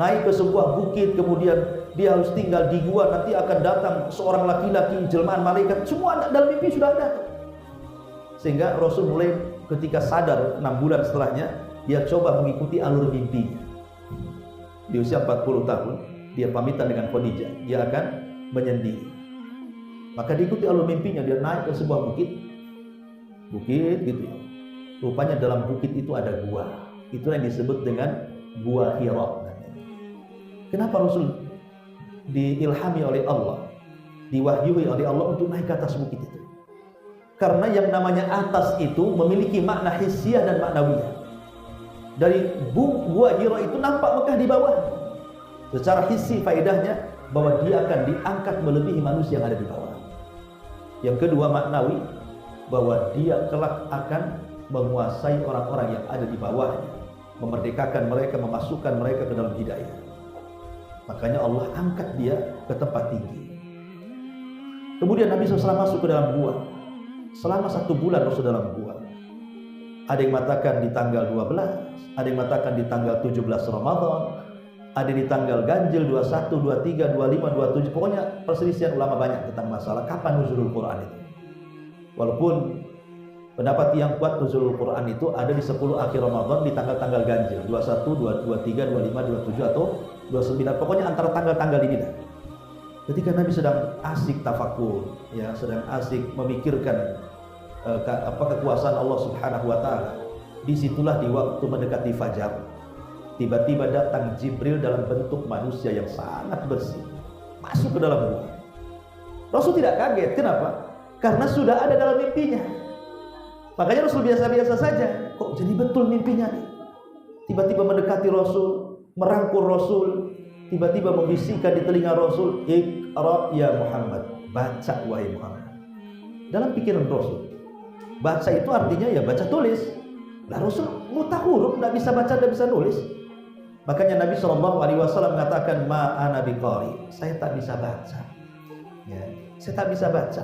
naik ke sebuah bukit, kemudian dia harus tinggal di gua, nanti akan datang seorang laki-laki jelmaan malaikat. Semua dalam mimpi sudah ada. Sehingga Rasul mulai ketika sadar 6 bulan setelahnya, dia coba mengikuti alur mimpinya. Di usia 40 tahun, dia pamitan dengan Khadijah, dia akan menyendiri. Maka diikuti alur mimpinya, dia naik ke sebuah bukit gitu ya. Rupanya dalam bukit itu ada gua. Itu yang disebut dengan Gua Hira. Kenapa Rasul diilhami oleh Allah, diwahyui oleh Allah untuk naik ke atas bukit itu? Karena yang namanya atas itu memiliki makna hissiyah dan maknawiyah. Dari Gua Hira itu nampak Mekah di bawah. Secara hissi faedahnya bahwa dia akan diangkat melebihi manusia yang ada di bawah. Yang kedua maknawi, bahwa dia kelak akan menguasai orang-orang yang ada di bawahnya, memerdekakan mereka, memasukkan mereka ke dalam hidayah. Makanya Allah angkat dia ke tempat tinggi. Kemudian Nabi SAW masuk ke dalam gua. Selama 1 bulan Rasul dalam gua. Ada yang mengatakan di tanggal 12, ada yang mengatakan di tanggal 17 Ramadan, ada di tanggal ganjil 21, 23, 25, 27. Pokoknya perselisihan ulama banyak tentang masalah kapan nuzulul Quran itu. Walaupun pendapat yang kuat nuzulul Quran itu ada di 10 akhir Ramadan, di tanggal-tanggal ganjil 21, 23, 25, 27 atau 29. Pokoknya antara tanggal-tanggal ini dah. Ketika Nabi sedang asik tafakur, ya, sedang asik memikirkan kekuasaan Allah Subhanahu wa taala, disitulah di waktu mendekati fajar, tiba-tiba datang Jibril dalam bentuk manusia yang sangat bersih, masuk ke dalam gua. Rasul tidak kaget. Kenapa? Karena sudah ada dalam mimpinya. Makanya Rasul biasa-biasa saja. Kok jadi betul mimpinya nih? Tiba-tiba mendekati Rasul, merangkul Rasul, tiba-tiba membisikkan di telinga Rasul, "Iqra ya Muhammad." Baca wahai Muhammad. Dalam pikiran Rasul, baca itu artinya ya baca tulis. Lah Rasul buta huruf, tidak bisa baca, tidak bisa nulis. Makanya Nabi SAW mengatakan, "Ma ana biqari." Saya tak bisa baca. Ya, saya tak bisa baca.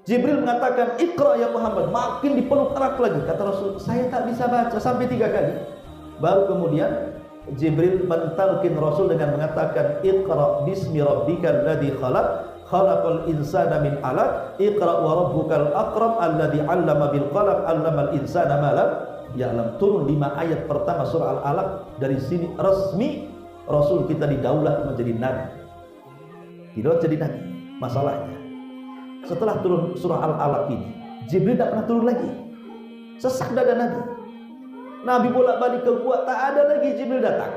Jibril mengatakan, "Iqra ya Muhammad." Makin dipeluk erat lagi. Kata Rasul, "Saya tak bisa baca," sampai 3 kali. Baru kemudian Jibril mentalkin Rasul dengan mengatakan, "Iqra bismi rabbikal ladzi khalaq, khalaqal insana min 'alaq, iqra wa rabbukal akram alladzi 'allama bil qalam, 'allamal insana ma lam ya'lam." Turun 5 ayat pertama surah Al-Alaq. Dari sini resmi Rasul kita didaulat menjadi nabi. Didaulat jadi nabi. Masalahnya, setelah turun surah Al-Alaq ini, Jibril tidak pernah turun lagi. Sesak dada Nabi. Nabi bolak-balik ke gua, tak ada lagi Jibril datang.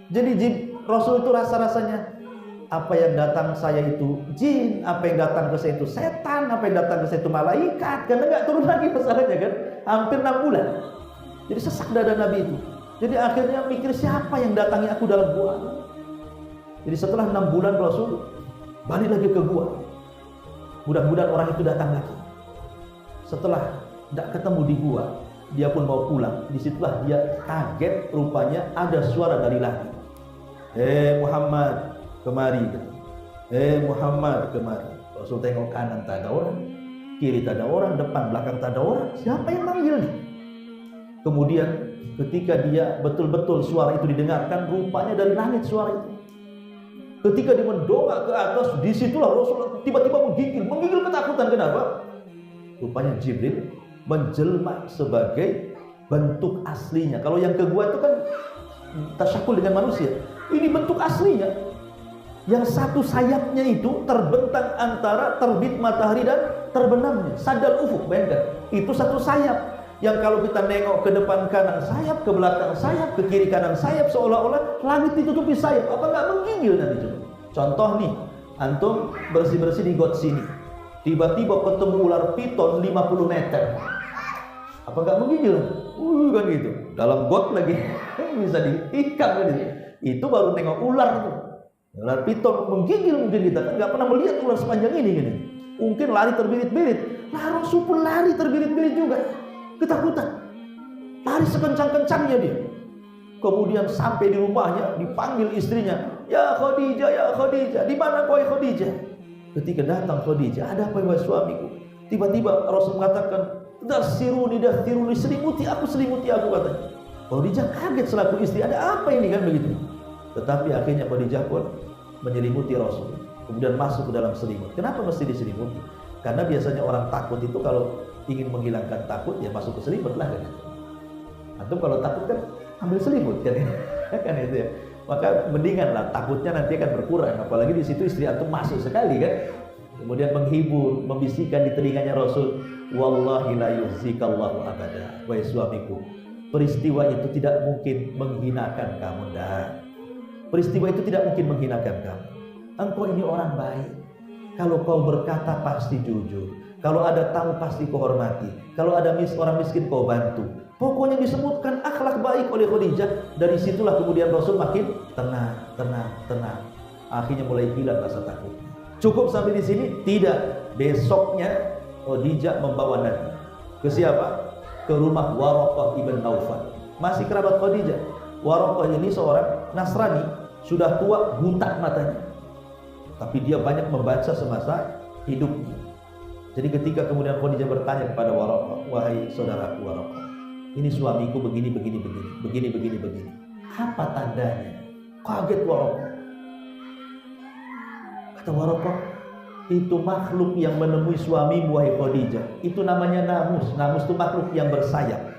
Jadi Rasul itu rasa-rasanya, apa yang datang saya itu jin, apa yang datang ke saya itu setan, apa yang datang ke saya itu malaikat, karena nggak turun lagi masalahnya kan, hampir 6 bulan. Jadi sesak dada Nabi itu. Jadi akhirnya mikir, siapa yang datangi aku dalam gua. Jadi setelah 6 bulan Rasul balik lagi ke gua. Mudah-mudahan orang itu datang lagi. Setelah tidak ketemu di gua, dia pun mau pulang. Disitulah dia kaget, rupanya ada suara dari langit. Muhammad, kemari. Muhammad, kemari. Rasul tengok kanan, tak ada orang. Kiri tak ada orang, depan belakang tak ada orang. Siapa yang manggil nih? Kemudian ketika dia betul-betul suara itu didengarkan, rupanya dari langit suara itu. Ketika dia mendongak ke atas, disitulah Rasul tiba-tiba menggigil ketakutan. Kenapa? Rupanya Jibril menjelma sebagai bentuk aslinya. Kalau yang ke gua itu kan tasyakul dengan manusia. Ini bentuk aslinya. Yang satu sayapnya itu terbentang antara terbit matahari dan terbenamnya. Sadal ufuk, bayangkan. Itu satu sayap. Yang kalau kita nengok ke depan kanan sayap, ke belakang sayap, ke kiri kanan sayap, seolah-olah langit ditutupi sayap. Apa nggak menggigil nanti coba? Contoh nih, antum bersih-bersih di got sini, tiba-tiba ketemu ular piton 50 meter. Apa nggak menggigil? Kan gitu. Dalam got lagi bisa diikat kan itu. Itu baru nengok ular tuh. Ular piton menggigil mungkin kita kan nggak pernah melihat ular sepanjang ini gini. Mungkin lari terbirit-birit. Nah, Rasul pun lari terbirit-birit juga. Ketakutan, lari sekencang-kencangnya dia. Kemudian sampai di rumahnya, dipanggil istrinya, ya Khadijah, ya Khadijah, di mana kau Khadijah? Ketika datang Khadijah, ada apa wahai suamiku? Tiba-tiba Rasul mengatakan, dasiruni, selimuti aku katanya. Khadijah kaget selaku istri, ada apa ini kan begitu? Tetapi akhirnya Khadijah pun menyelimuti Rasul, kemudian masuk ke dalam selimut. Kenapa mesti diselimuti? Karena biasanya orang takut itu kalau ingin menghilangkan takut ya masuk ke selimut lah kan. Antum kalau takut kan ambil selimut kan, kan itu ya. Maka mendingan lah, takutnya nanti akan berkurang. Apalagi di situ istri antum masuk sekali kan. Kemudian menghibur, membisikkan di telinganya Rasul, wallahi la yuzikallahu abada. Wahai suamiku, peristiwa itu tidak mungkin menghinakan kamu dah. Peristiwa itu tidak mungkin menghinakan kamu. Engkau ini orang baik. Kalau kau berkata pasti jujur. Kalau ada tamu pasti kau hormati. Kalau ada orang miskin kau bantu. Pokoknya disebutkan akhlak baik oleh Khadijah. Dari situlah kemudian Rasul makin tenang. Akhirnya mulai hilang rasa takut. Cukup sampai di sini? Tidak. Besoknya Khadijah membawa Nabi. Ke siapa? Ke rumah Waraqah ibn Naufal. Masih kerabat Khadijah. Waraqah ini seorang Nasrani, sudah tua, buta matanya. Tapi dia banyak membaca semasa hidupnya. Jadi ketika kemudian Khadijah bertanya kepada Waraqah, wahai saudaraku Waraqah, ini suamiku begini. Apa tandanya? Kaget Waraqah. Kata Waraqah, itu makhluk yang menemui suamimu wahai Khadijah. Itu namanya namus. Namus itu makhluk yang bersayap.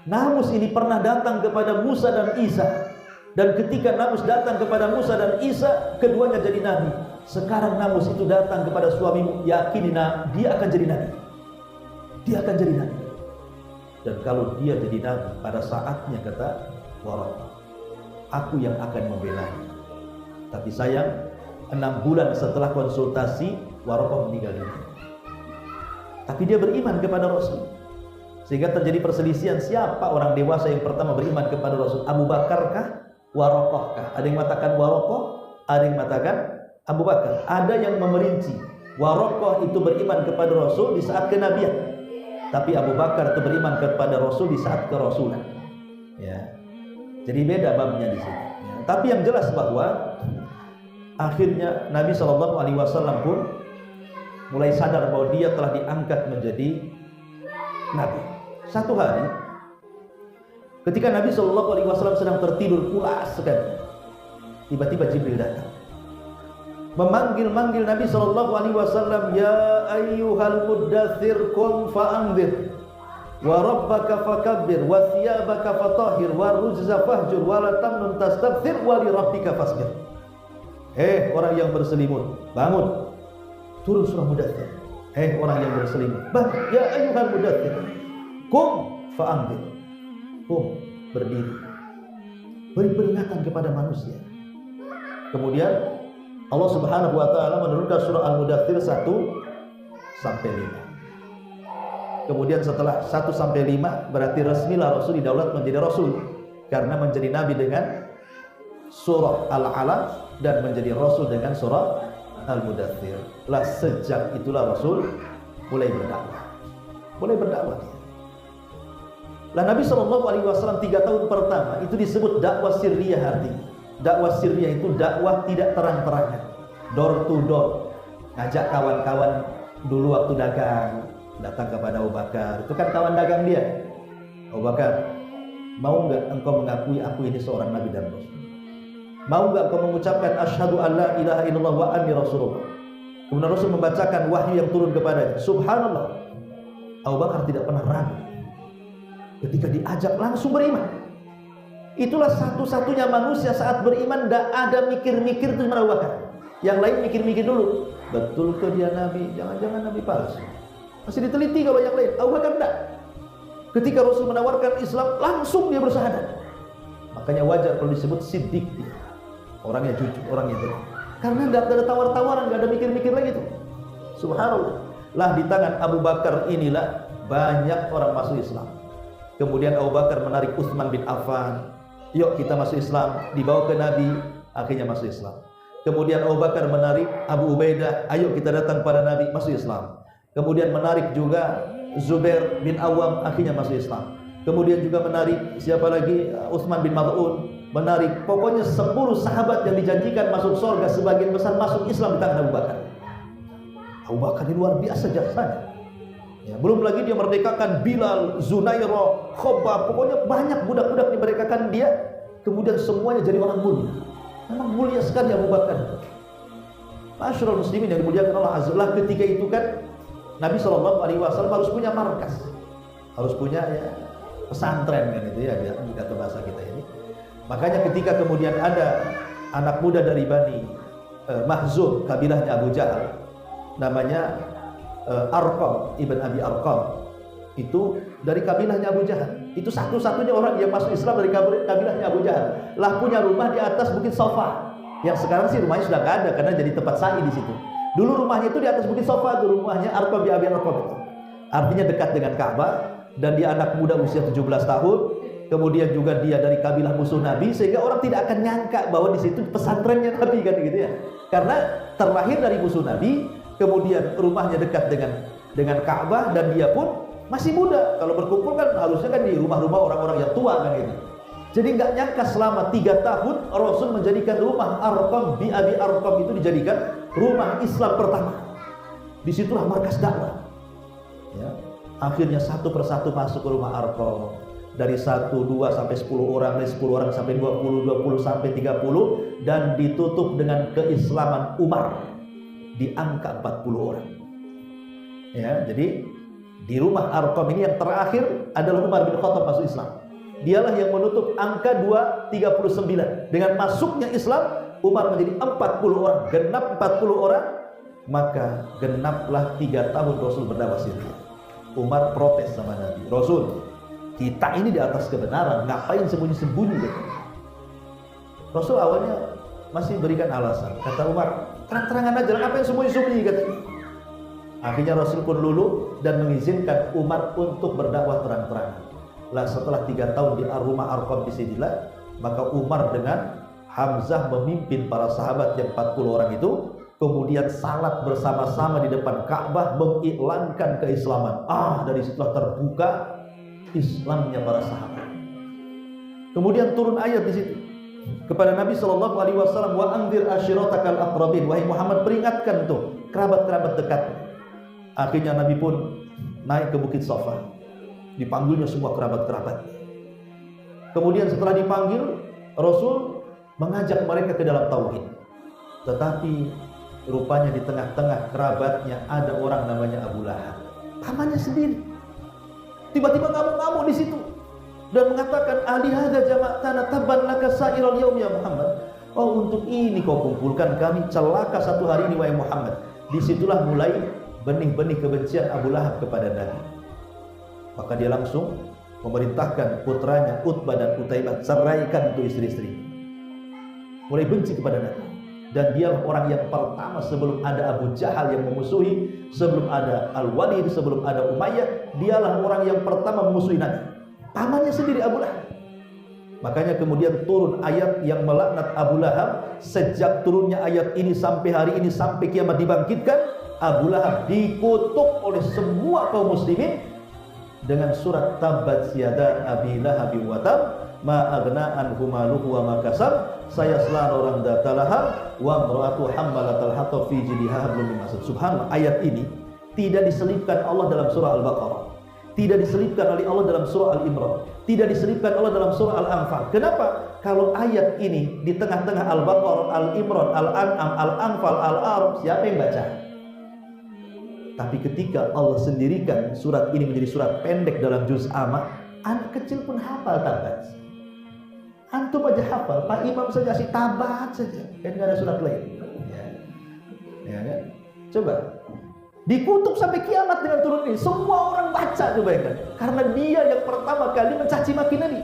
Namus ini pernah datang kepada Musa dan Isa. Dan ketika Namus datang kepada Musa dan Isa, keduanya jadi nabi. Sekarang Namus itu datang kepada suamimu, yakinilah dia akan jadi nabi. Dia akan jadi nabi. Dan kalau dia jadi nabi, pada saatnya kata Waraqah, aku yang akan membelanya. Tapi sayang, 6 bulan setelah konsultasi, Waraqah meninggal dunia. Tapi dia beriman kepada Rasul. Sehingga terjadi perselisihan, siapa orang dewasa yang pertama beriman kepada Rasul? Abu Bakar kah? Waraqah kah? Ada yang mengatakan Waraqah, ada yang mengatakan Abu Bakar. Ada yang memerinci, Waraqah itu beriman kepada Rasul di saat kenabian, tapi Abu Bakar itu beriman kepada Rasul di saat kerasulan. Ya. Jadi beda babnya di sini. Ya. Tapi yang jelas bahwa akhirnya Nabi SAW pun mulai sadar bahwa dia telah diangkat menjadi Nabi. Satu hari, ketika Nabi SAW sedang tertidur pulas sekali, tiba-tiba Jibril datang, memanggil Nabi SAW, ya ayyuhal muddathir qum fa'anzir. wa rabbaka fakabbir wa thiyabaka fatahhir wa rujza fahjur wa la tamnun tastakthir wa li rabbika fasbir. Orang yang berselimut, bangun. Turun surah Mudaththir. Orang yang berselimut, bangun. Ya ayyuhal mudaththir, qum fa'anzir. Qum, berdiri. Beri peringatan kepada manusia. Kemudian Allah Subhanahu wa taala menurunkan surah Al-Mudaththir 1 sampai 5. Kemudian setelah 1 sampai 5 berarti resmilah Rasul didaulat menjadi Rasul, karena menjadi Nabi dengan surah Al-Alaq dan menjadi Rasul dengan surah Al-Mudaththir. Lah sejak itulah Rasul mulai berdakwah. Lah Nabi SAW 3 tahun pertama itu disebut dakwah sirriyah. Artinya dakwah sirriyah itu dakwah tidak terang-terangan, door to door, ngajak kawan-kawan. Dulu waktu dagang, datang kepada Abu Bakar, itu kan kawan dagang dia. Abu Bakar, mau enggak engkau mengakui aku ini seorang Nabi dan Rasul? Mau enggak engkau mengucapkan asyhadu an la ilaha illallah wa anni rasulullah? Kemudian Rasul membacakan wahyu yang turun kepadanya. Subhanallah, Abu Bakar tidak pernah ragu. Ketika diajak langsung beriman. Itulah satu-satunya manusia saat beriman tidak ada mikir-mikir itu Abu Bakar. Yang lain mikir-mikir dulu, betul ke dia Nabi? Jangan-jangan Nabi palsu. Masih diteliti kalau yang lain. Abu Bakar tidak. Ketika Rasul menawarkan Islam, langsung dia bersahadat. Makanya wajar kalau disebut siddiq dia. Orangnya jujur, orangnya benar. Karena tidak ada tawar-tawaran, tidak ada mikir-mikir lagi tuh. Subhanallah. Lah di tangan Abu Bakar inilah banyak orang masuk Islam. Kemudian Abu Bakar menarik Utsman bin Affan. Yuk kita masuk Islam. Dibawa ke Nabi, akhirnya masuk Islam. Kemudian Abu Bakar menarik Abu Ubaidah, ayo kita datang pada Nabi, masuk Islam. Kemudian menarik juga Zubair bin Awam, akhirnya masuk Islam. Kemudian juga menarik siapa lagi? Utsman bin Maz'un, menarik pokoknya 10 sahabat yang dijanjikan masuk surga, sebagian besar masuk Islam di tangan Abu Bakar. Abu Bakar ini luar biasa jasanya. Ya, belum lagi dia merdekakan Bilal, Zunairah, Khobab, pokoknya banyak budak-budak dimerdekakan dia. Kemudian semuanya jadi orang mulia. Memang mulia sekali Abu Bakar. Masyarul muslimin yang dimuliakan Allah Azza wa Jalla, ketika itu kan Nabi SAW harus punya markas, harus punya pesantren kan itu ya, kata bahasa kita ini. Makanya ketika kemudian ada anak muda dari Bani Mahzum, kabilahnya Abu Jahal, namanya Arqam ibn Abi Arqam, itu dari kabilahnya Abu Jahal. Itu satu-satunya orang yang masuk Islam dari kabilahnya Abu Jahal. Lah punya rumah di atas Bukit Safa. Yang sekarang sih rumahnya sudah nggak ada karena jadi tempat sa'i di situ. Dulu rumahnya itu di atas Bukit Safa, itu rumahnya Arqam bin Abi Arqam itu. Artinya dekat dengan Ka'bah, dan dia anak muda usia 17 tahun. Kemudian juga dia dari kabilah musuh Nabi, sehingga orang tidak akan nyangka bahwa di situ pesantrennya Nabi kan gitu ya. Karena terlahir dari musuh Nabi, kemudian rumahnya dekat dengan Ka'bah, dan dia pun masih muda. Kalau berkumpul kan harusnya kan di rumah-rumah orang-orang yang tua kan gitu. Jadi nggak nyangka selama 3 tahun Rasul menjadikan rumah Arqam bin Abi Arqam itu dijadikan rumah Islam pertama. Disitulah markas dakwah. Ya. Akhirnya satu persatu masuk ke rumah Arqam. Dari 1, 2 sampai 10 orang, dari 10 orang sampai 20, 20 sampai 30, dan ditutup dengan keislaman Umar di angka 40 orang. Ya, jadi di rumah Arqam ini yang terakhir adalah Umar bin Khattab masuk Islam. Dialah yang menutup angka 239. Dengan masuknya Islam, Umar menjadi 40 orang, genap 40 orang, maka genaplah 3 tahun Rasul berdakwah sirriyah. Umar protes sama Nabi, Rasul, kita ini di atas kebenaran, ngapain sembunyi-sembunyi gitu. Rasul awalnya masih berikan alasan. Kata Umar, terang-terangan aja, ngapain sembunyi-sembunyi katanya. Akhirnya Rasul pun luluh dan mengizinkan Umar untuk berdakwah terang-terangan. Lah setelah 3 tahun di rumah Arqam disinilah, maka Umar dengan Hamzah memimpin para sahabat yang 40 orang itu, kemudian salat bersama-sama di depan Ka'bah mengiklankan keislaman. Dari situlah terbuka Islamnya para sahabat. Kemudian turun ayat di situ kepada Nabi SAW, wa anzir ashiratakal aqrabin, wahai Muhammad peringatkan tuh kerabat-kerabat dekat. Akhirnya Nabi pun naik ke Bukit Safa, dipanggilnya semua kerabat-kerabat. Kemudian setelah dipanggil, Rasul mengajak mereka ke dalam tauhid. Tetapi rupanya di tengah-tengah kerabatnya ada orang namanya Abu Lahab, pamannya sendiri. tiba-tiba ngamuk-ngamuk di situ dan mengatakan, "Ali hadza jama'tana tabban laka sa'iral yaum ya Muhammad." Oh, untuk ini kau kumpulkan kami, celaka satu hari ini wahai Muhammad. Disitulah mulai benih-benih kebencian Abu Lahab kepada Nabi. Maka dia langsung memerintahkan putranya Utbah dan Utaibah, ceraikan untuk istri-istri. Mulai benci kepada Nabi. Dan dia orang yang pertama sebelum ada Abu Jahal yang memusuhi, sebelum ada Al-Walid, sebelum ada Umayyah, dialah orang yang pertama memusuhi Nabi. Pamannya sendiri Abu Lahab. Makanya kemudian turun ayat yang melaknat Abu Lahab. Sejak turunnya ayat ini sampai hari ini, sampai kiamat dibangkitkan, Abu Lahab dikutuk oleh semua kaum muslimin dengan surat Tabbat yada Abi Lahab wa tab ma aghna anhu maluhu wa ma kasab sayasla orang dzata lahab wa imra'atu hammalatal hatab fi jidha hablum min masad. Subhanallah, ayat ini tidak diselipkan Allah dalam surah Al-Baqarah, tidak diselipkan oleh Allah dalam surah Al-Imran, tidak diselipkan Allah dalam surah Al-Anfal. Kenapa? Kalau ayat ini di tengah-tengah Al-Baqarah, Al-Imran, Al-An'am, Al-Anfal, Al-A'raf, siapa yang baca? Tapi ketika Allah sendirikan surat ini menjadi surat pendek dalam juz amma, anak kecil pun hafal Tabat. Antum aja hafal, Pak Imam saja si Tabat saja, kan nggak ada surat lain. Ya kan? Coba dikutuk sampai kiamat dengan turun ini. Semua orang baca, coba kan? Karena dia yang pertama kali mencaci maki Nabi.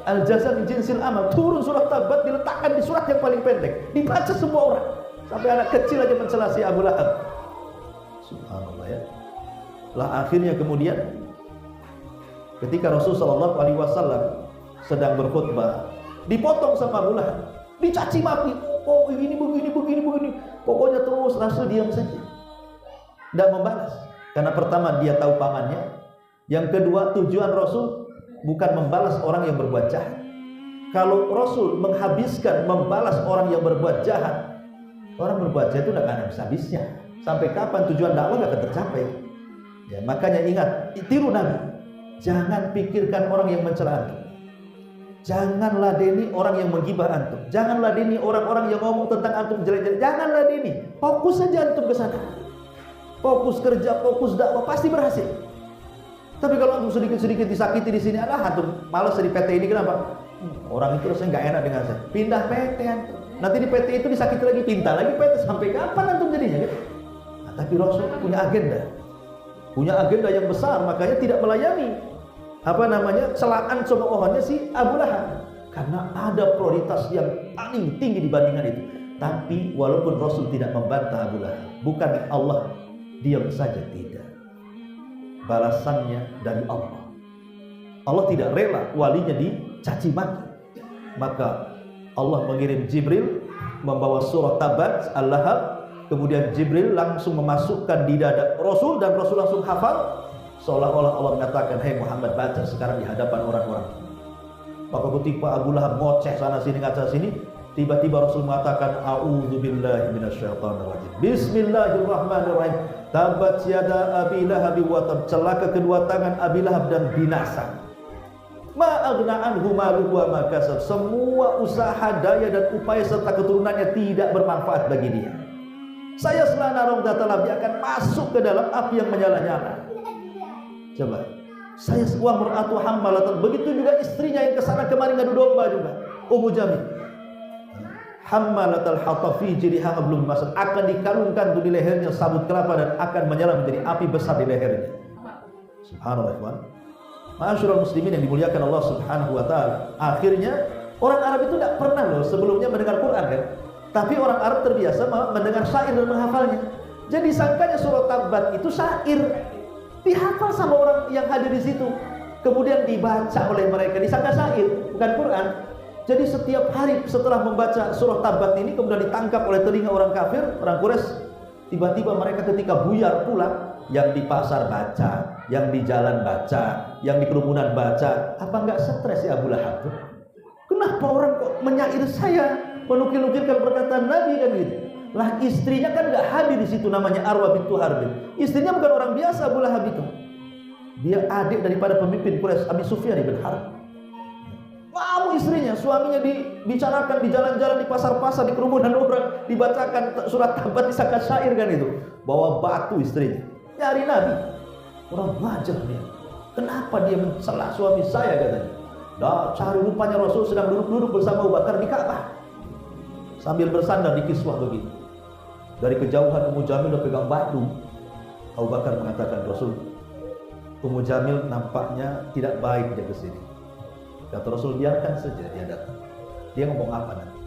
Al-jaza min jinsil amal. Turun surat Tabat, diletakkan di surat yang paling pendek, dibaca semua orang. Sampai anak kecil aja mencela si Abu Lahab. Subhanallah ya. Lah akhirnya kemudian ketika Rasulullah SAW sedang berkhutbah, dipotong sama Abu Lahab, dicaci maki. Oh ini begini. Pokoknya terus Rasul diam saja, tidak membalas. Karena pertama dia tahu pamannya, yang kedua tujuan Rasul bukan membalas orang yang berbuat jahat. Kalau Rasul menghabiskan membalas orang yang berbuat jahat, orang berbuat jahat itu tidak akan habis-habisnya. Sampai kapan tujuan dakwah tidak akan tercapai. Ya, makanya ingat, tiru Nabi. Jangan pikirkan orang yang mencela antum. Jangan ladeni orang yang menggibah antum. Jangan ladeni orang-orang yang ngomong tentang antum jelek-jelek. Jangan ladeni. Fokus saja antum ke sana. Fokus kerja, fokus dakwah, pasti berhasil. Tapi kalau antum sedikit-sedikit disakiti di sini, antum malas di PT ini, kenapa? Orang itu rasanya nggak enak dengan saya. Pindah PT antum. Nanti di PT itu disakiti lagi, pindah lagi PT. Sampai kapan antum jadinya? Gitu? Nah, tapi Rasul punya agenda yang besar, makanya tidak melayani celaan cemoohannya si Abu Lahab, karena ada prioritas yang paling tinggi dibandingkan itu. Tapi walaupun Rasul tidak membantah Abu Lahab, bukan Allah diam saja, tidak. Balasannya dari Allah. Allah tidak rela walinya dicaci maki. Maka Allah mengirim Jibril membawa surah Tabat, Al-Lahab. Kemudian Jibril langsung memasukkan di dada Rasul, dan Rasul langsung hafal, seolah-olah Allah mengatakan, "Hei Muhammad, baca sekarang di hadapan orang-orang." Maka ketika Abu Lahab ngoceh sana sini, ngaca sini, tiba-tiba Rasul mengatakan, "A'udzubillahi minasyaitonirrajim. Bismillahirrahmanirrahim. Tabat yada Abi Lahab wa tab." Celaka kedua tangan Abi Lahab dan binasa. Ma aghna anhu maluhu wa ma kasab. Semua usaha, daya dan upaya serta keturunannya tidak bermanfaat bagi dia. Saya selana rong data Nabi akan masuk ke dalam api yang menyala-nyala. Coba, saya sebuah mer'atu hammalatan. Begitu juga istrinya yang kesana kemari ngadu domba juga, Ummu Jamil. Hammalatal hatab fi jidha hablum masad, akan dikalungkan di lehernya sabut kelapa dan akan menyala menjadi api besar di lehernya. Subhanallah, ikhwan. Ma'asyiral muslimin yang dimuliakan Allah Subhanahu wa taala. Akhirnya orang Arab itu tidak pernah loh sebelumnya mendengar Quran kan? Tapi orang Arab terbiasa mendengar syair dan menghafalnya. Jadi sangkanya surat Tabat itu syair, dihafal sama orang yang hadir di situ, kemudian dibaca oleh mereka, disangka syair, bukan Quran. Jadi setiap hari setelah membaca surat Tabat ini, kemudian ditangkap oleh telinga orang kafir, orang Quraisy. Tiba-tiba mereka ketika buyar pulang, yang di pasar baca, yang di jalan baca, yang di kerumunan baca. Apa enggak stres ya Abu Lahab? Kenapa orang kok menyair saya, menukil-nukilkan perkataan Nabi kan gitu? Lah istrinya kan nggak hadir di situ, namanya Arwa bintu Harbin. Istrinya bukan orang biasa Abu Lahab itu. Dia adik daripada pemimpin Quraisy, Abi Sufyan bin Harb. Mau istrinya, suaminya dibicarakan di jalan-jalan, di pasar-pasar, di kerumunan orang, dibacakan surat Tabat, disangka syair kan itu. Bawa batu istrinya. Nyari Nabi. Orang wajar dia. Kenapa dia mencela suami saya, katanya. Dah cari, rupanya Rasul sedang duduk-duduk bersama Abu Bakar di Ka'bah sambil bersandar di kiswah begitu. Dari kejauhan Ummu Jamil udah pegang batu. Abu Bakar mengatakan, Rasul, Ummu Jamil nampaknya tidak baik dia kesini. Kata Rasul, biarkan saja dia datang. Dia ngomong apa nanti?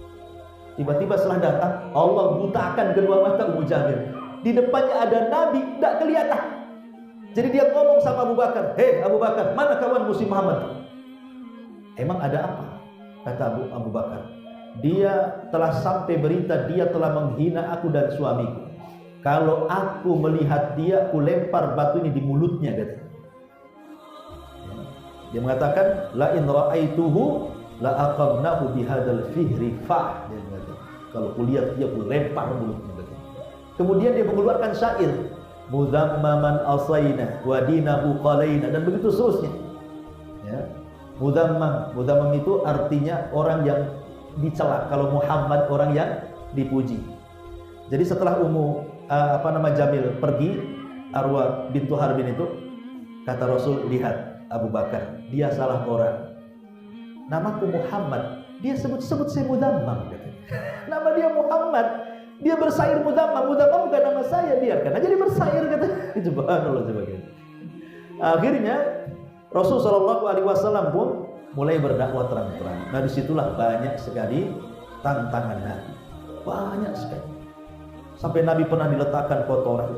Tiba-tiba setelah datang, Allah butakan kedua mata Ummu Jamil. Di depannya ada Nabi, tidak kelihatan. Jadi dia ngomong sama Abu Bakar, hei Abu Bakar, mana kawan Musi Muhammad? Emang ada apa? Kata Abu Bakar, dia telah sampai berita dia telah menghina aku dan suamiku. Kalau aku melihat dia, aku lempar batu ini di mulutnya, katanya. Dia mengatakan, la in ra'aituhu la aqamnahu bihadzal fihri fa. Dia mengatakan, kalau kulihat dia, aku lempar mulutnya, katanya. Kemudian dia mengeluarkan syair, muzammaman asayna wa dinahu qalaina, dan begitu seterusnya. Ya. Muzammam itu artinya orang yang dicela. Kalau Muhammad orang yang dipuji. Jadi setelah Jamil pergi, Arwah bintu Harbin itu, kata Rasul, lihat Abu Bakar, dia salah orang. Namaku Muhammad, dia sebut-sebut saya Muzammam, katanya. Nama dia Muhammad, dia bersair Muzammam bukan nama saya, biarkan aja dia bersair, katanya. Subhanallah sebagainya. Akhirnya Rasul SAW pun mulai berdakwah terang-terang. Nah, disitulah banyak sekali tantangan Nabi, banyak sekali. Sampai Nabi pernah diletakkan kotoran.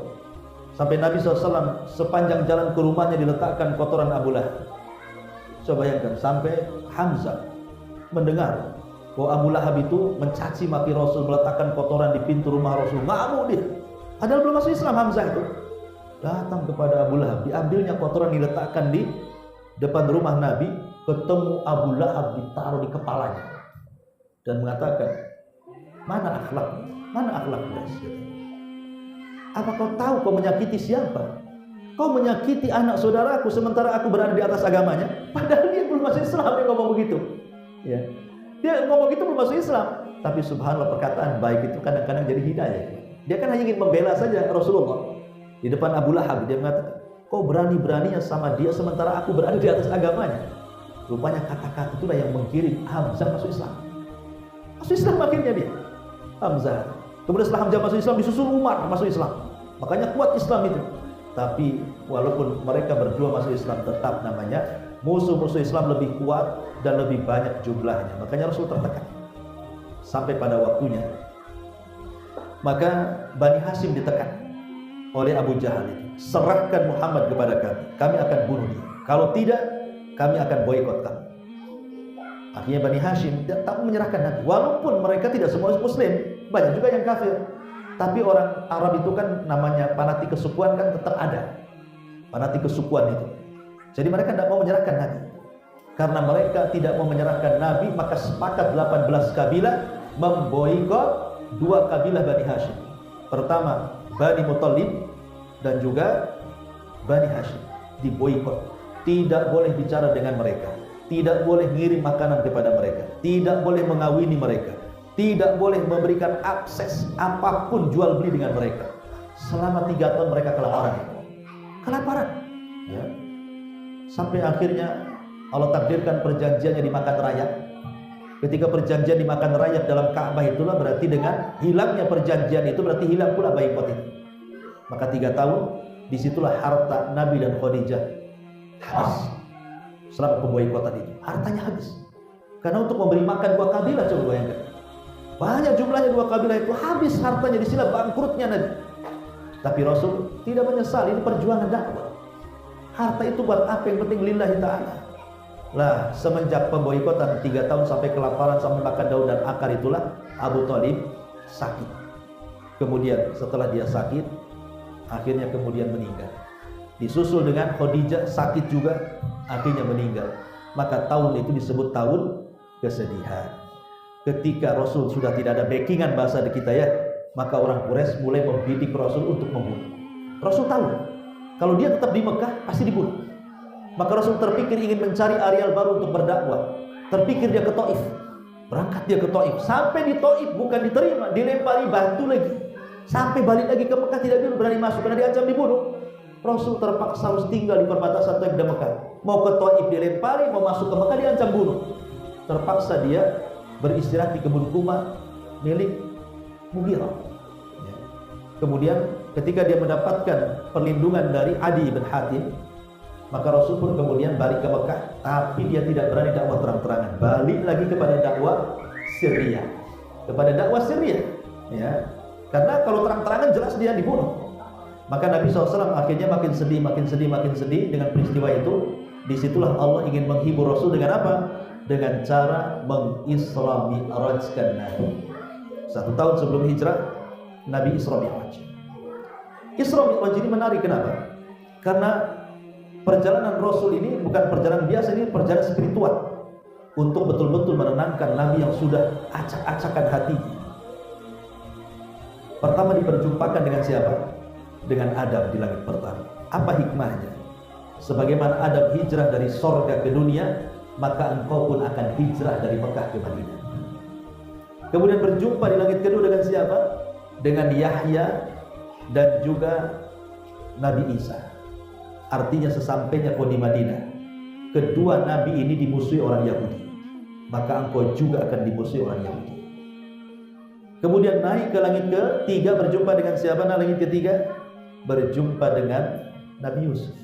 Sampai Nabi SAW sepanjang jalan ke rumahnya diletakkan kotoran Abu Lahab. Coba bayangkan, sampai Hamzah mendengar bahwa Abu Lahab itu mencaci maki Rasul, meletakkan kotoran di pintu rumah Rasul. Ngamuk dia. Padahal belum masuk Islam Hamzah itu. Datang kepada Abu Lahab, diambilnya kotoran diletakkan di depan rumah Nabi, ketemu Abu Lahab ditaruh di kepalanya dan mengatakan, mana akhlak? Mana akhlakmu? Apa kau tahu kau menyakiti siapa? Kau menyakiti anak saudaraku sementara aku berada di atas agamanya. Padahal dia belum masuk Islam, dia ngomong begitu. Ya. Dia ngomong gitu belum masuk Islam. Tapi subhanallah, perkataan baik itu kadang-kadang jadi hidayah. Dia kan hanya ingin membela saja Rasulullah. Di depan Abu Lahab dia mengatakan, kau berani-beraninya sama dia sementara aku berada di atas agamanya. Rupanya kata-kata itulah yang mengirim Hamzah masuk Islam. Masuk Islam akhirnya dia, Hamzah. Kemudian setelah Hamzah masuk Islam, disusul Umar masuk Islam. Makanya kuat Islam itu. Tapi walaupun mereka berdua masuk Islam, tetap namanya musuh-musuh Islam lebih kuat dan lebih banyak jumlahnya. Makanya Rasul tertekan sampai pada waktunya. Maka Bani Hashim ditekan oleh Abu Jahal itu. Serahkan Muhammad kepada kami, kami akan bunuh dia. Kalau tidak, kami akan boikot kamu. Akhirnya Bani Hashim tak menyerahkan Nabi. Walaupun mereka tidak semua Muslim, banyak juga yang kafir. Tapi orang Arab itu kan namanya fanatik kesukuan kan tetap ada. Fanatik kesukuan itu. Jadi mereka tidak mau menyerahkan Nabi. Karena mereka tidak mau menyerahkan Nabi, maka sepakat 18 kabilah memboikot 2 kabilah Bani Hashim. Pertama, Bani Muthalib dan juga Bani Hashim diboikot. Tidak boleh bicara dengan mereka, tidak boleh ngirim makanan kepada mereka, tidak boleh mengawini mereka, tidak boleh memberikan akses apapun jual beli dengan mereka. Selama 3 tahun mereka kelaparan, ya. Sampai akhirnya Allah takdirkan perjanjiannya dimakan rayap. Ketika perjanjian dimakan rayap dalam Ka'bah, itulah berarti dengan hilangnya perjanjian itu berarti hilang pula boikot itu. Maka 3 tahun disitulah harta Nabi dan Khadijah habis. Selama pemboikotan itu hartanya habis. Karena untuk memberi makan 2 kabilah, coba bayangkan, banyak jumlahnya 2 kabilah itu habis hartanya, disinilah bangkrutnya Nabi. Tapi Rasul tidak menyesal, ini perjuangan dakwah. Harta itu buat apa, yang penting lillahi ta'ala. Lah, semenjak pemboikotan 3 tahun sampai kelaparan, sampai makan daun dan akar, itulah Abu Thalib sakit. Kemudian setelah dia sakit, akhirnya kemudian meninggal. Disusul dengan Khadijah sakit juga, akhirnya meninggal. Maka tahun itu disebut tahun kesedihan. Ketika Rasul sudah tidak ada backingan, bahasa kita ya, maka orang Quraisy mulai membidik Rasul untuk membunuh. Rasul tahu kalau dia tetap di Mekah pasti dibunuh. Maka Rasul terpikir ingin mencari areal baru untuk berdakwah. Terpikir dia ke Taif. Berangkat dia ke Taif. Sampai di Taif bukan diterima, dilempari batu lagi. Sampai balik lagi ke Mekah, tidak berani masuk karena diancam dibunuh. Rasul terpaksa harus tinggal di perbatasan Taif dan Mekah. Mau ke Taif dilempari, mau masuk ke Mekah diancam bunuh. Terpaksa dia beristirahat di kebun kurma milik Mughirah. Ya. Kemudian ketika dia mendapatkan perlindungan dari Adi bin Hatim, maka Rasul pun kemudian balik ke Mekah, tapi dia tidak berani dakwah terang-terangan. Balik lagi kepada dakwah sirriyah. Kepada dakwah sirriyah. Ya. Karena kalau terang-terangan jelas dia dibunuh. Maka Nabi SAW akhirnya makin sedih dengan peristiwa itu. Disitulah Allah ingin menghibur Rasul dengan apa? Dengan cara mengisra mi'rajkan Nabi. 1 tahun sebelum hijrah, Nabi Isra Mi'raj. Isra Mi'raj ini menarik, kenapa? Karena perjalanan Rasul ini bukan perjalanan biasa, ini perjalanan spiritual untuk betul-betul menenangkan Nabi yang sudah acak-acakan hatinya. Pertama diperjumpakan dengan siapa? Dengan Adam di langit pertama. Apa hikmahnya? Sebagaimana Adam hijrah dari sorga ke dunia, maka engkau pun akan hijrah dari Mekah ke Madinah. Kemudian berjumpa di langit kedua dengan siapa? Dengan Yahya dan juga Nabi Isa. Artinya sesampainya kau di Madinah, kedua Nabi ini dimusuhi orang Yahudi, maka engkau juga akan dimusuhi orang Yahudi. Kemudian naik ke langit ketiga, berjumpa dengan siapa? Nah, langit ketiga berjumpa dengan Nabi Yusuf.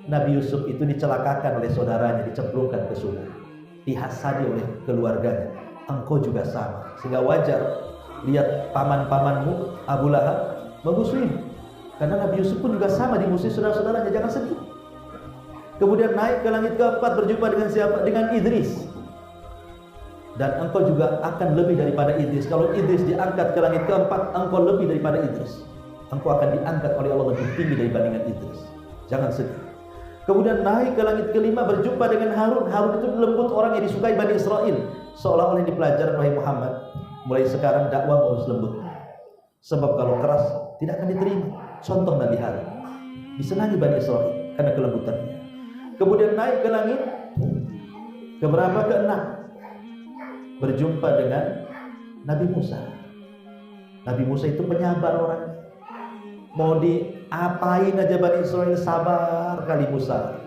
Nabi Yusuf itu dicelakakan oleh saudaranya, dicemplungkan ke sungai, dihasadi oleh keluarganya. Engkau juga sama, sehingga wajar lihat paman-pamanmu Abu Lahab memusuhimu, karena Nabi Yusuf pun juga sama dimusuhi saudara-saudaranya. Jangan sedih. Kemudian naik ke langit keempat, berjumpa dengan siapa? Dengan Idris. Dan engkau juga akan lebih daripada Idris. Kalau Idris diangkat ke langit keempat, engkau lebih daripada Idris. Engkau akan diangkat oleh Allah lebih tinggi dibandingkan Idris. Jangan sedih. Kemudian naik ke langit kelima, berjumpa dengan Harun. Harun itu lembut, orang yang disukai Bani Israel. Seolah-olah di pelajaran wahai Muhammad, mulai sekarang dakwah harus lembut. Sebab kalau keras tidak akan diterima. Contoh Nabi Harun, disenangi Bani Israel karena kelembutannya. Kemudian naik ke langit keberapa? Keenam, berjumpa dengan Nabi Musa. Nabi Musa itu penyabar orang. Mau diapain aja Bani Israel, sabar kali Musa.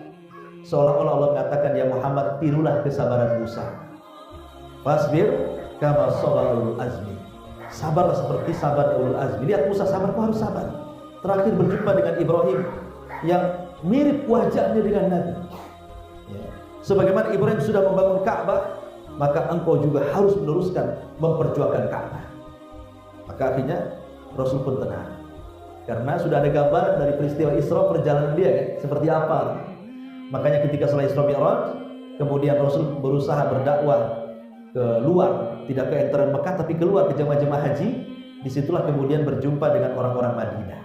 Seolah-olah Allah mengatakan, ya Muhammad, tirulah kesabaran Musa. Fasbir kama sabarul azmi. Sabarlah seperti sabar ulul azmi. Lihat Musa sabar, kau harus sabar. Terakhir berjumpa dengan Ibrahim yang mirip wajahnya dengan Nabi. Ya. Sebagaimana Ibrahim sudah membangun Ka'bah, maka engkau juga harus meneruskan memperjuangkan Ka'bah. Maka akhirnya Rasul pun tenang, karena sudah ada gambaran dari peristiwa Isra, perjalanan dia kan, seperti apa. Makanya ketika setelah Isra Mi'raj, kemudian Rasul berusaha berdakwah ke luar, tidak ke entaran Mekah tapi keluar ke jemaah-jemaah haji. Disitulah kemudian berjumpa dengan orang-orang Madinah.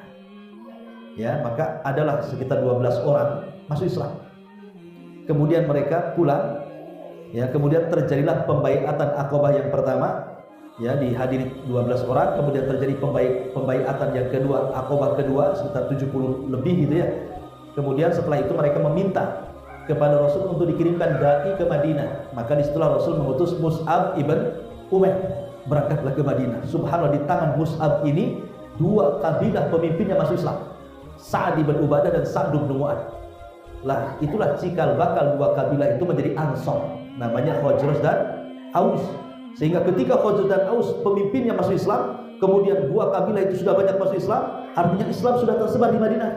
Ya, maka adalah sekitar 12 orang masuk Islam. Kemudian mereka pulang. Ya, kemudian terjadilah pembaiatan Aqabah yang pertama. Ya, dihadiri 12 orang. Kemudian terjadi pembaiatan yang kedua, Aqabah kedua, sekitar 70 lebih gitu ya. Kemudian setelah itu mereka meminta kepada Rasul untuk dikirimkan dai ke Madinah. Maka disitulah Rasul mengutus Mus'ab ibn Umair, berangkatlah ke Madinah. Subhanallah, di tangan Mus'ab ini 2 kabilah pemimpinnya masuk Islam, Sa'ad ibn Ubadah dan Sa'd bin Mu'ad. Lah, itulah cikal bakal 2 kabilah itu menjadi Ansor, namanya Khazraj dan Aus. Sehingga ketika Khazraj dan Aus pemimpinnya masuk Islam, kemudian 2 kabilah itu sudah banyak masuk Islam, artinya Islam sudah tersebar di Madinah.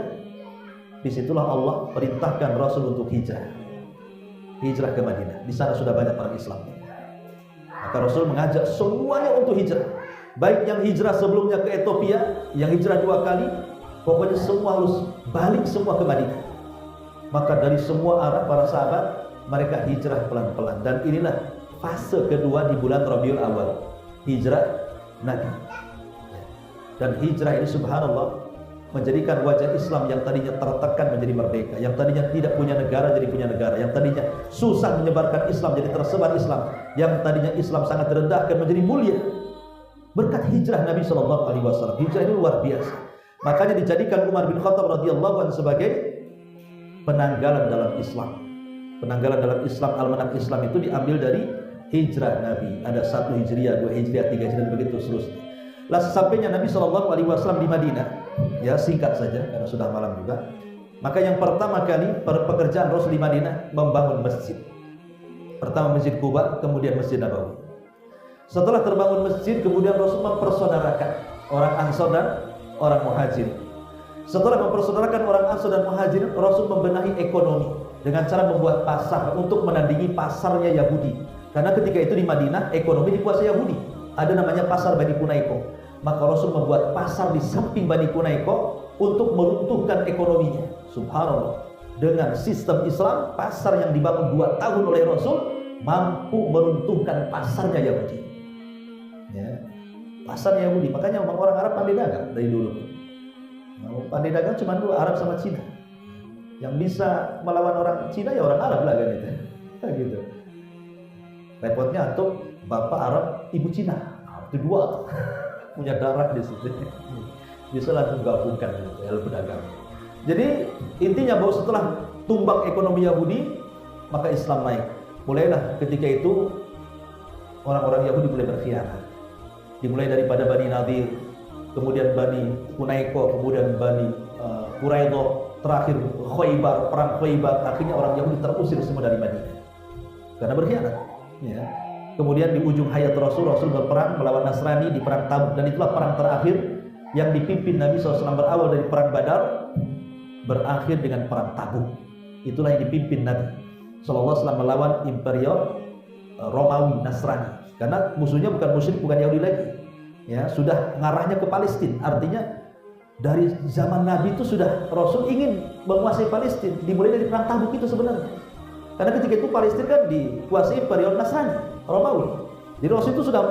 Disitulah Allah perintahkan Rasul untuk hijrah ke Madinah. Di sana sudah banyak orang Islam. Maka Rasul mengajak semuanya untuk hijrah, baik yang hijrah sebelumnya ke Ethiopia, yang hijrah 2 kali, pokoknya semua harus balik semua ke Madinah. Maka dari semua arah para sahabat mereka hijrah pelan-pelan, dan inilah fase kedua di bulan Rabiul Awal, hijrah Nabi. Dan hijrah ini subhanallah menjadikan wajah Islam yang tadinya tertekan menjadi merdeka, yang tadinya tidak punya negara jadi punya negara, yang tadinya susah menyebarkan Islam jadi tersebar Islam, yang tadinya Islam sangat direndahkan menjadi mulia berkat hijrah Nabi SAW. Hijrah ini luar biasa. Makanya dijadikan Umar bin Khattab radhiyallahu anhu sebagai penanggalan dalam Islam. Penanggalan dalam Islam, almanak Islam itu diambil dari hijrah Nabi. Ada 1 Hijriah, 2 Hijriah, 3 Hijriah, begitu seterusnya. Lah sesampainya Nabi SAW di Madinah, ya singkat saja karena sudah malam juga. Maka yang pertama kali pekerjaan Rasul di Madinah membangun masjid. Pertama Masjid Quba, kemudian Masjid Nabawi. Setelah terbangun masjid, kemudian Rasul mempersaudarakan orang Ansor dan orang Muhajir. Setelah mempersaudarakan orang Ansor dan Muhajir, Rasul membenahi ekonomi dengan cara membuat pasar untuk menandingi pasarnya Yahudi. Karena ketika itu di Madinah ekonomi dikuasai Yahudi. Ada namanya pasar Bani Kunaiko. Maka Rasul membuat pasar di samping Bani Kunaiko untuk meruntuhkan ekonominya. Subhanallah. Dengan sistem Islam, pasar yang dibangun 2 tahun oleh Rasul mampu meruntuhkan pasarnya Yahudi. Ya, pasar Yahudi. Makanya orang Arab pandai dagang dari dulu. Pandai dagang cuma 2, Arab sama Cina. Yang bisa melawan orang Cina ya orang Arab lah kan itu. Gitu. Repotnya atau bapak Arab, ibu Cina. Itu 2 punya darah di situ. Bisa langsung gabungkan ilmu dagang. Jadi intinya bahwa setelah tumbang ekonomi Yahudi, maka Islam naik. Mulailah ketika itu orang-orang Yahudi mulai berkhianat. Dimulai daripada Bani Nadir, kemudian Bani Kunaiko, kemudian Bani Quraidah, terakhir Khaybar, perang Khaybar. Akhirnya orang Yahudi terusir semua dari Madinah karena berkhianat. Ya. Kemudian di ujung hayat Rasul berperang melawan Nasrani di perang Tabuk, dan itulah perang terakhir yang dipimpin Nabi SAW berawal dari perang Badar berakhir dengan perang Tabuk. Itulah yang dipimpin Nabi SAW melawan Imperial Romawi Nasrani. Karena musuhnya bukan musyrik, bukan Yahudi lagi. Ya, sudah ngarahnya ke Palestina. Artinya dari zaman Nabi itu sudah Rasul ingin menguasai Palestina. Dimulai dari perang Tabuk itu sebenarnya. Karena ketika itu Palestina kan dikuasai Imperial Nasrani, Romawi. Jadi Rasul itu sudah,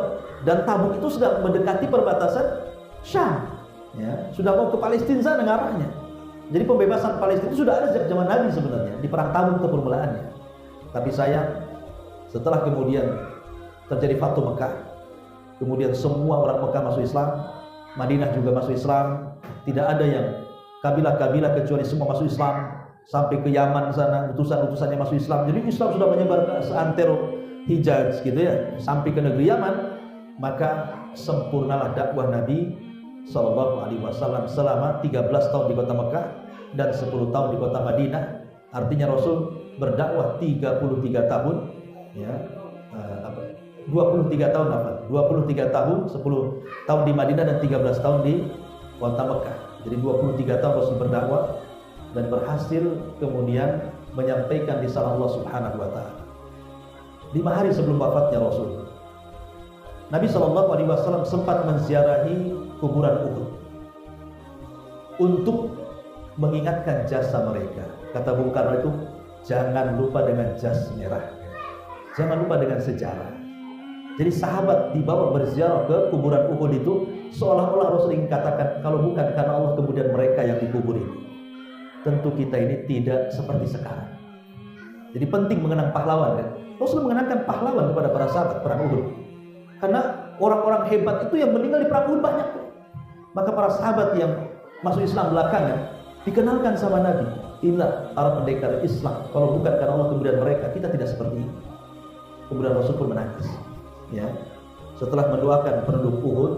dan Tabuk itu sudah mendekati perbatasan Syam. Ya, sudah mau ke Palestina sana ngarahnya. Jadi pembebasan Palestina itu sudah ada sejak zaman Nabi sebenarnya, di perang Tabuk itu permulaannya. Tapi sayang, setelah kemudian terjadi Fatu Mekah, kemudian semua orang Mekah masuk Islam, Madinah juga masuk Islam, tidak ada yang kabilah-kabilah kecuali semua masuk Islam, sampai ke Yaman sana utusan-utusannya masuk Islam. Jadi Islam sudah menyebar ke seantero Hijaz gitu ya, sampai ke negeri Yaman. Maka sempurnalah dakwah Nabi SAW selama 13 tahun di kota Mekah dan 10 tahun di kota Madinah. Artinya Rasul berdakwah 33 tahun ya, 23 tahun apa? 23 tahun, 10 tahun di Madinah dan 13 tahun di kota Mekah. Jadi 23 tahun Rasul berdakwah dan berhasil kemudian menyampaikan risalah Allah Subhanahu wa taala. 5 hari sebelum wafatnya Rasul, Nabi SAW sempat menziarahi kuburan Uhud untuk mengingatkan jasa mereka. Kata Bung Karno itu, jangan lupa dengan jas merah, jangan lupa dengan sejarah. Jadi sahabat dibawa berziarah ke kuburan Uhud itu seolah-olah Rasul ingin katakan, kalau bukan karena Allah kemudian mereka yang dikubur ini, tentu kita ini tidak seperti sekarang. Jadi penting mengenang pahlawan kan. Rasul mengenangkan pahlawan kepada para sahabat perang Uhud. Karena orang-orang hebat itu yang meninggal di perang Uhud banyak. Maka para sahabat yang masuk Islam belakangan dikenalkan sama Nabi, inilah para pendekar Islam. Kalau bukan karena Allah kemudian mereka, kita tidak seperti ini. Kemudian Rasul pun menangis. Ya. Setelah mendoakan penduduk Uhud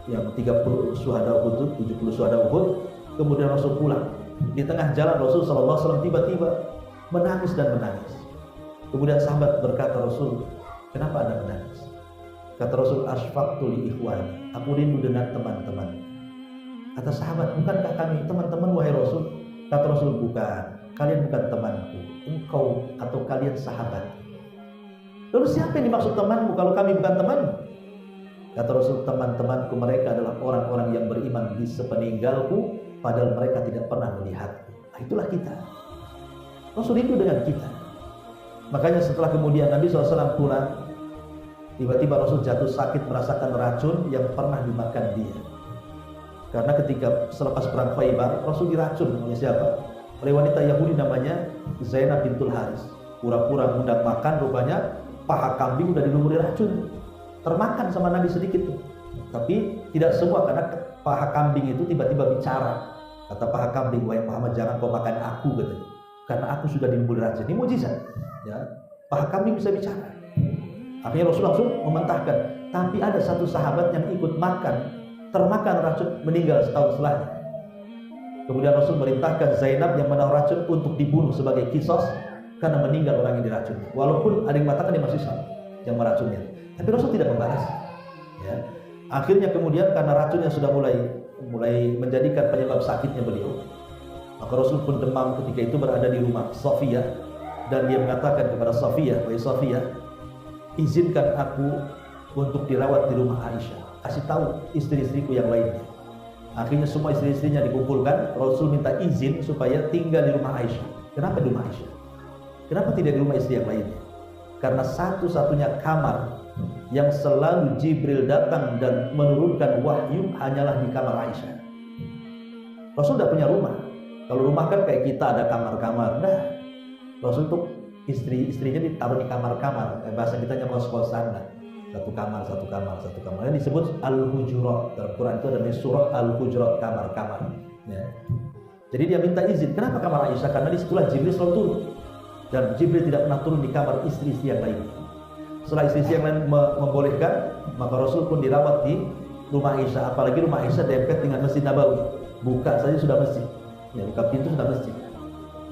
yang 30 syuhada Uhud, 70 syuhada Uhud, kemudian Rasul pulang. Di tengah jalan Rasul SAW tiba-tiba menangis dan menangis. Kemudian sahabat berkata, Rasul, kenapa Anda menangis? Kata Rasul, asfaqtu li ikhwani, aku rindu dengan teman-teman. Kata sahabat, bukankah kami teman-teman wahai Rasul? Kata Rasul, bukan, kalian bukan temanku, engkau atau kalian sahabat. Lalu siapa yang dimaksud temanmu kalau kami bukan temanmu? Kata Rasul, teman-temanku mereka adalah orang-orang yang beriman di sepeninggalku, padahal mereka tidak pernah melihatku. Nah, itulah kita. Rasul rindu dengan kita. Makanya setelah kemudian Nabi SAW pulang, tiba-tiba Rasul jatuh sakit merasakan racun yang pernah dimakan dia. Karena ketika selepas perang Khaybar, Rasul diracun oleh siapa? Oleh wanita Yahudi namanya Zainab bintul Haris. Pura-pura ngundang makan, rupanya paha kambing udah dilumuri racun. Termakan sama Nabi sedikit tuh. Tapi tidak semua, karena paha kambing itu tiba-tiba bicara. Kata paha kambing, wahai Muhammad, jangan kau makan aku, katanya, karena aku sudah dilumuri racun. Ini mukjizat. Ya, paha kambing bisa bicara. Akhirnya Rasul langsung mementahkan. Tapi ada satu sahabat yang ikut makan termakan racun, meninggal setahun setelahnya. Kemudian Rasul merintahkan Zainab yang menaruh racun untuk dibunuh sebagai kisos karena meninggal orang yang diracun. Walaupun ada yang mengatakan dia masih sama yang meracunnya, tapi Rasul tidak membalas. Ya. Akhirnya kemudian karena racunnya sudah mulai menjadikan penyebab sakitnya beliau, maka Rasul pun demam ketika itu berada di rumah Safiyah, dan dia mengatakan kepada Safiyah, "Wahai Safiyah, izinkan aku untuk dirawat di rumah Aisyah. Kasih tahu istri-istriku yang lainnya." Akhirnya semua istri-istrinya dikumpulkan. Rasul minta izin supaya tinggal di rumah Aisyah. Kenapa di rumah Aisyah? Kenapa tidak di rumah istri yang lainnya? Karena satu-satunya kamar yang selalu Jibril datang dan menurunkan wahyu hanyalah di kamar Aisyah. Rasul tidak punya rumah. Kalau rumah kan kayak kita ada kamar-kamar. Nah, Rasul tuh istri-istrinya ditaruh di kamar-kamar. Bahasa kita kos-kosan lah. Satu kamar. Yang disebut al-hujurat. Dalam Quran itu ada surah al-hujurat, kamar-kamar. Ya. Jadi dia minta izin. Kenapa kamar Aisyah? Karena disitulah Jibril selalu turun. Dan Jibril tidak pernah turun di kamar istri-istri yang lain. Setelah istri-istri yang lain membolehkan, maka Rasul pun dirawat di rumah Aisyah. Apalagi rumah Aisyah dempet dengan Masjid Nabawi. Buka saja sudah masjid. Ya, buka pintu sudah masjid.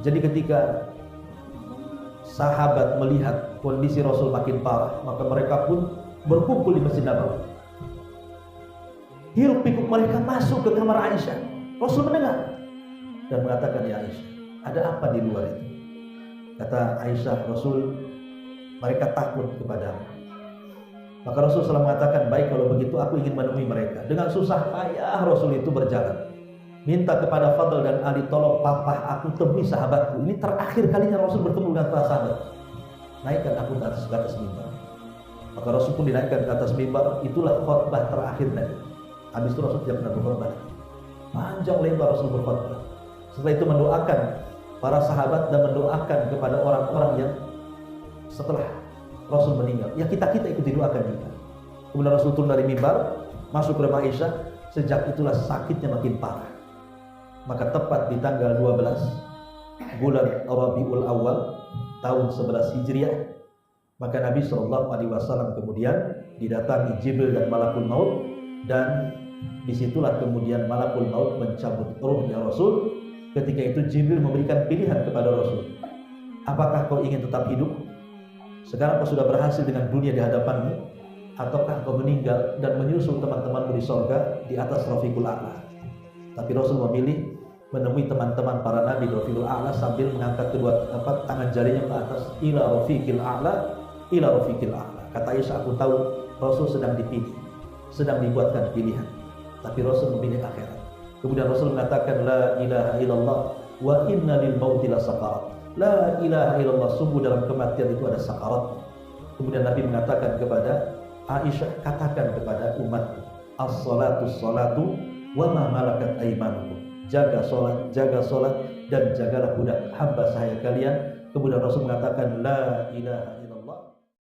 Jadi ketika sahabat melihat kondisi Rasul makin parah, maka mereka pun berkumpul di Masjid Nabawi. Hiruk pikuk mereka masuk ke kamar Aisyah. Rasul mendengar dan mengatakan, "Ya Aisyah, ada apa di luar itu?" Kata Aisyah, "Rasul, mereka takut kepadamu." Maka Rasul SAW mengatakan, "Baik, kalau begitu aku ingin menemui mereka." Dengan susah payah Rasul itu berjalan, minta kepada Fadl dan Ali, "Tolong papa aku temui sahabatku." Ini terakhir kalinya Rasul bertemu dengan para sahabat. "Naikkan aku ke atas mimbar." Maka Rasul pun dinaikkan ke atas mimbar. Itulah khutbah terakhir Nabi. Habis itu Rasul tidak pernah berkhutbah. Panjang lebar Rasul berkhutbah. Setelah itu mendoakan para sahabat dan mendoakan kepada orang-orang yang setelah Rasul meninggal. Ya kita ikut didoakan juga. Kemudian Rasul turun dari mimbar, masuk ke rumah Aisyah. Sejak itulah sakitnya makin parah. Maka tepat di tanggal 12 bulan Rabiul Awal tahun 11 Hijriah, maka Nabi SAW kemudian didatangi Jibril dan Malakul Maut, dan disitulah kemudian Malakul Maut mencabut ruhnya Rasul. Ketika itu Jibril memberikan pilihan kepada Rasul, "Apakah kau ingin tetap hidup? Sekarang kau sudah berhasil dengan dunia di hadapanmu, ataukah kau meninggal dan menyusul teman-temanmu di sorga di atas Rafiqul A'la?" Tapi Rasul memilih menemui teman-teman para nabi di Rafiqul A'la sambil mengangkat kedua tangan jarinya ke atas, ila Rafiqil A'la, ila Rafiqil A'la. Kata Aisyah, aku tahu Rasul sedang dipilih, sedang dibuatkan pilihan, tapi Rasul memilih akhirat. Kemudian Rasul mengatakan, "La ilaha illallah wa inna lil mauti la sakarat." La ilaha illallah, sungguh dalam kematian itu ada sakarat. Kemudian Nabi mengatakan kepada Aisyah, "Katakan kepada umatku, as-salatu wa ma malakat aimanukum." Jaga solat dan jagalah budak hamba sahaya kalian. Kemudian Rasul mengatakan, "La ilaha